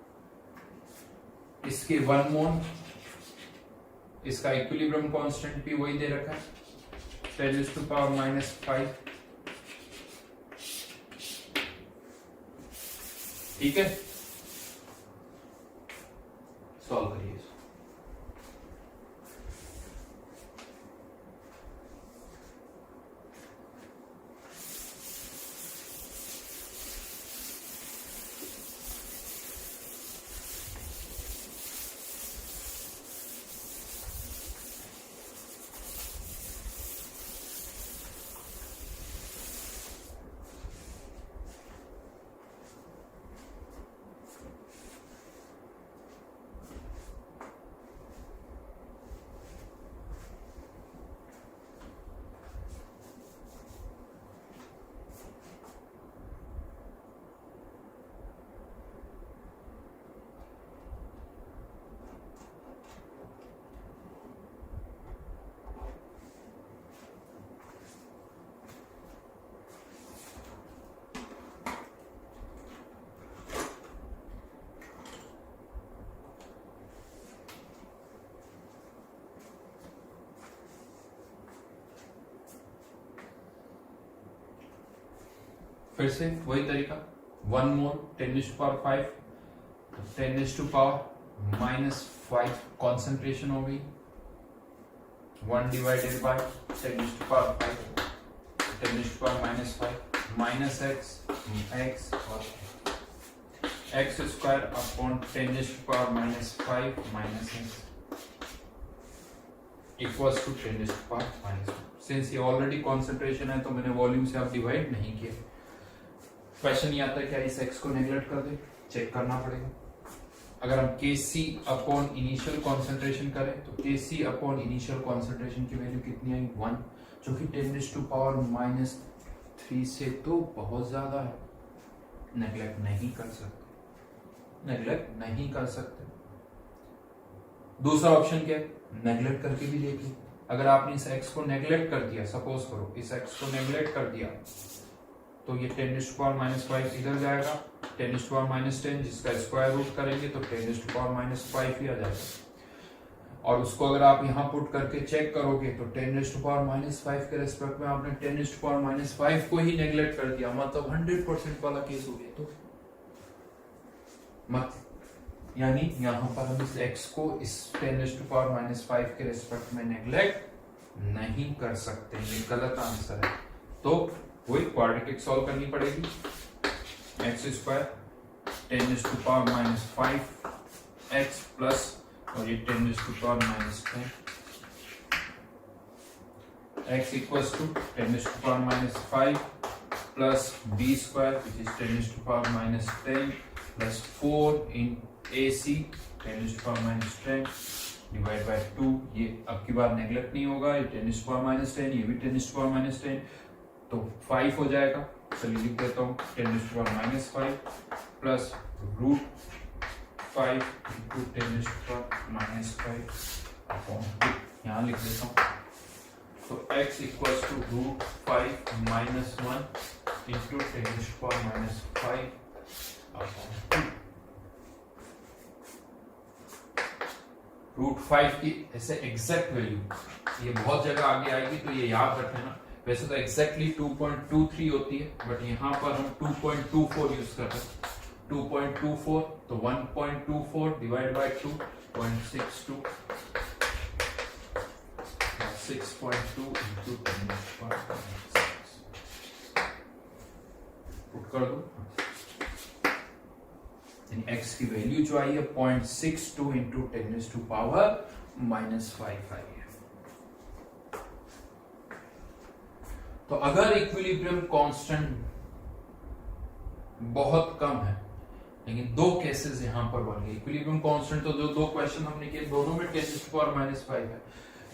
इसके 1 मोल, इसका इक्विलिब्रियम कांस्टेंट भी वही दे रखा है 10⁻⁻5, ठीक है, सॉल्व करिए। फिर से वही तरीका, 1 मोल 10⁵5, 10⁻⁻5 कॉन्सेंट्रेशन हो गई, 1 डिवाइडेड बाय 10⁵5, 10⁻⁻5 माइनस x और x² upon 10⁻⁻5 minus x equals to 10⁻⁻1। Since ये ऑलरेडी कॉन्सेंट्रेशन है तो मैंने वॉल्यूम से आप डिवाइड नहीं किया। क्वेश्चन ये आता है क्या इस x को नेगलेक्ट कर दे, चेक करना पड़ेगा। अगर हम Kc अपॉन इनिशियल कॉन्सेंट्रेशन करें तो Kc अपॉन इनिशियल कॉन्सेंट्रेशन की वैल्यू कितनी आई 1, जो कि 10⁻⁻3 से तो बहुत ज्यादा है, नेगलेक्ट नहीं कर सकते। दूसरा ऑप्शन क्या है, नेगलेक्ट करके भी देखिए। अगर आपने इस x को नेगलेक्ट कर दिया, सपोज करो इस x को नेगलेक्ट कर दिया तो ये 10⁻⁻5 इधर जाएगा, 10⁻⁻10 जिसका स्क्वायर रूट करेंगे तो 10⁻⁻5 ही आ जाएगा। और उसको अगर आप यहाँ पुट करके चेक करोगे तो 10⁻⁻5 के रेस्पेक्ट में आपने 10⁻⁻5 को ही नेगलेक्ट कर दिया, मतलब 100% वाला केस हो गया। तो मत यानी यहां पर हम इस x को इस 10⁻⁻5 के रेस्पेक्ट में नेग्लेक्ट नहीं कर सकते, ये गलत आंसर है। तो वही क्वाड्रेटिक सॉल्व करनी पड़ेगी। x² 10⁻⁻5 x प्लस और ये 10⁻⁻10 x equals to 10⁻⁻5 plus b square which is 10⁻⁻10 plus 4 in AC 10⁻⁻10 divide by 2। ये अब की बार नेग्लेक्ट नहीं होगा, ये 10⁻⁻10, ये भी 10⁻⁻10, तो 5 हो जाएगा। चलिए लिख देता हूँ 10⁻⁻5 प्लस √5 into 10⁻⁻5 अपॉन 2, यहाँ लिख देता हूँ। तो x equals to √5 minus 1 into 10⁻⁻5 upon 2। √5 की ऐसे एग्जैक्ट वैल्यू ये बहुत जगह आगे आएगी, तो ये याद रखना। वैसे तो एग्जैक्टली 2.23 होती है, बट यहाँ पर हम 2.24 यूज कर रहे हैं। 2.24 तो 1.24 डिवाइड बाय 2 0.62 6.2 into 10⁻⁻6 पुट कर दो। x की वैल्यू जो आई है 0.62 into 10⁻⁻5 आई है। तो अगर इक्विलिब्रियम कांस्टेंट बहुत कम है, लेकिन दो केसेस यहां पर बन गए। इक्विलिब्रियम कांस्टेंट तो जो दो क्वेश्चन हमने किए दोनों में 10⁻⁻5 है,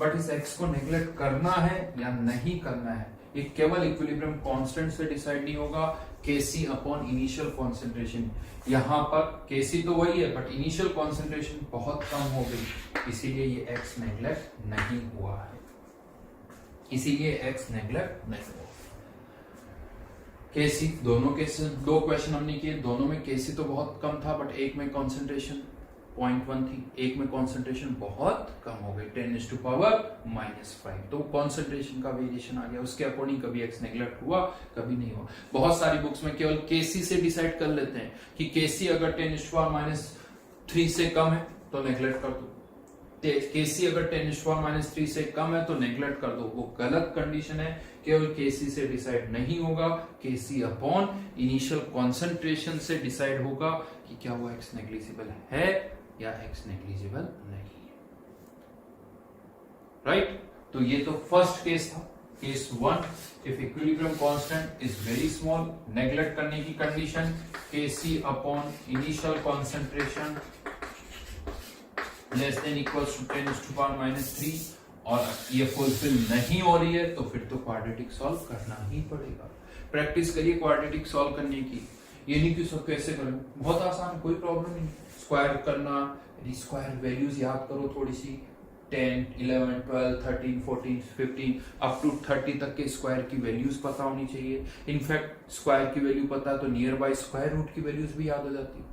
बट इस x को नेग्लेक्ट करना है या नहीं करना है, ये केवल इक्विलिब्रियम कांस्टेंट से डिसाइड नहीं होगा, Kc अपॉन इनिशियल कॉन्सेंट्रेशन। यहाँ पर Kc तो वही है, बट इनिशियल कॉन्सेंट्रेशन बहुत कम हो गई, इसीलिए ये x नेग्लेक्ट नहीं हुआ है, इसीलिए x नेग्लेक्ट नहीं हुआ। Kc दोनों केसेस, दो क्वेश्चन हमने किए, दोनों में Kc तो बहुत कम था, बट एक में कॉन्सेंट्रेशन 0.1 थी, एक में कॉन्सेंट्रेशन बहुत कम हो गई 10⁻⁻5, तो कॉन्सेंट्रेशन का वेरिएशन आ गया, उसके अकॉर्डिंग कभी x नेग्लेक्ट हुआ कभी नहीं हुआ। बहुत सारी बुक्स में केवल Kc से डिसाइड कर लेते हैं कि Kc अगर 10⁻3 से कम है तो नेग्लेक्ट कर दो, Kc अगर 10⁻3 से कम है तो नेग्लेक्ट कर दो। वो गलत कंडीशन है, केवल Kc से डिसाइड नहीं होगा, Kc अपॉन इनिशियल कॉन्सेंट्रेशन से डिसाइड होगा कि क्या वो x नेग्लिजिबल है या x नेग्लिजिबल नहीं है। राइट, तो ये तो फर्स्ट केस था, case 1। If equilibrium constant is very small, neglect करने की condition Kc upon initial concentration less than equals to 10⁻⁻3, और ये फुलफिल नहीं हो रही है तो फिर तो क्वाड्रेटिक सॉल्व करना ही पड़ेगा। प्रैक्टिस करिए क्वाड्रेटिक सॉल्व करने की, ये नहीं कि सब कैसे करें, बहुत आसान, कोई प्रॉब्लम नहीं। स्क्वायर करना, स्क्वायर वैल्यूज याद करो थोड़ी सी, 10, 11, 12, 13, 14, 15 अप टू 30 तक के स्क्वायर की वैल्यूज पता होनी चाहिए। इनफैक्ट स्क्वायर की वैल्यू पता है तो नियर बाय स्क्वायर रूट की वैल्यूज भी याद हो जाती है,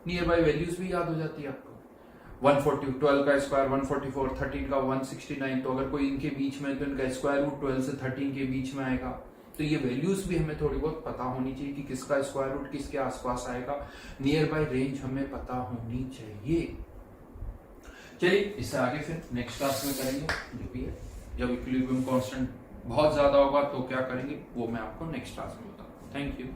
नियर बाय वैल्यूज भी याद हो जाती है आपको। 140, 12 का स्क्वायर 144, 13 का 169, तो अगर कोई इनके बीच में तो इनका स्क्वायर रूट 12 से 13 के बीच में आएगा, तो ये वैल्यूज भी हमें थोड़ी बहुत पता होनी चाहिए कि किसका स्क्वायर रूट किसके आसपास आएगा, नियर बाय रेंज हमें पता होनी चाहिए। चलिए इससे आगे फिर नेक्स्ट क्लास में करेंगे, जो भी है, जब इक्विलिब्रियम कांस्टेंट बहुत ज्यादा होगा तो क्या करेंगे वो मैं आपको नेक्स्ट क्लास में बताऊंगा। Thank you.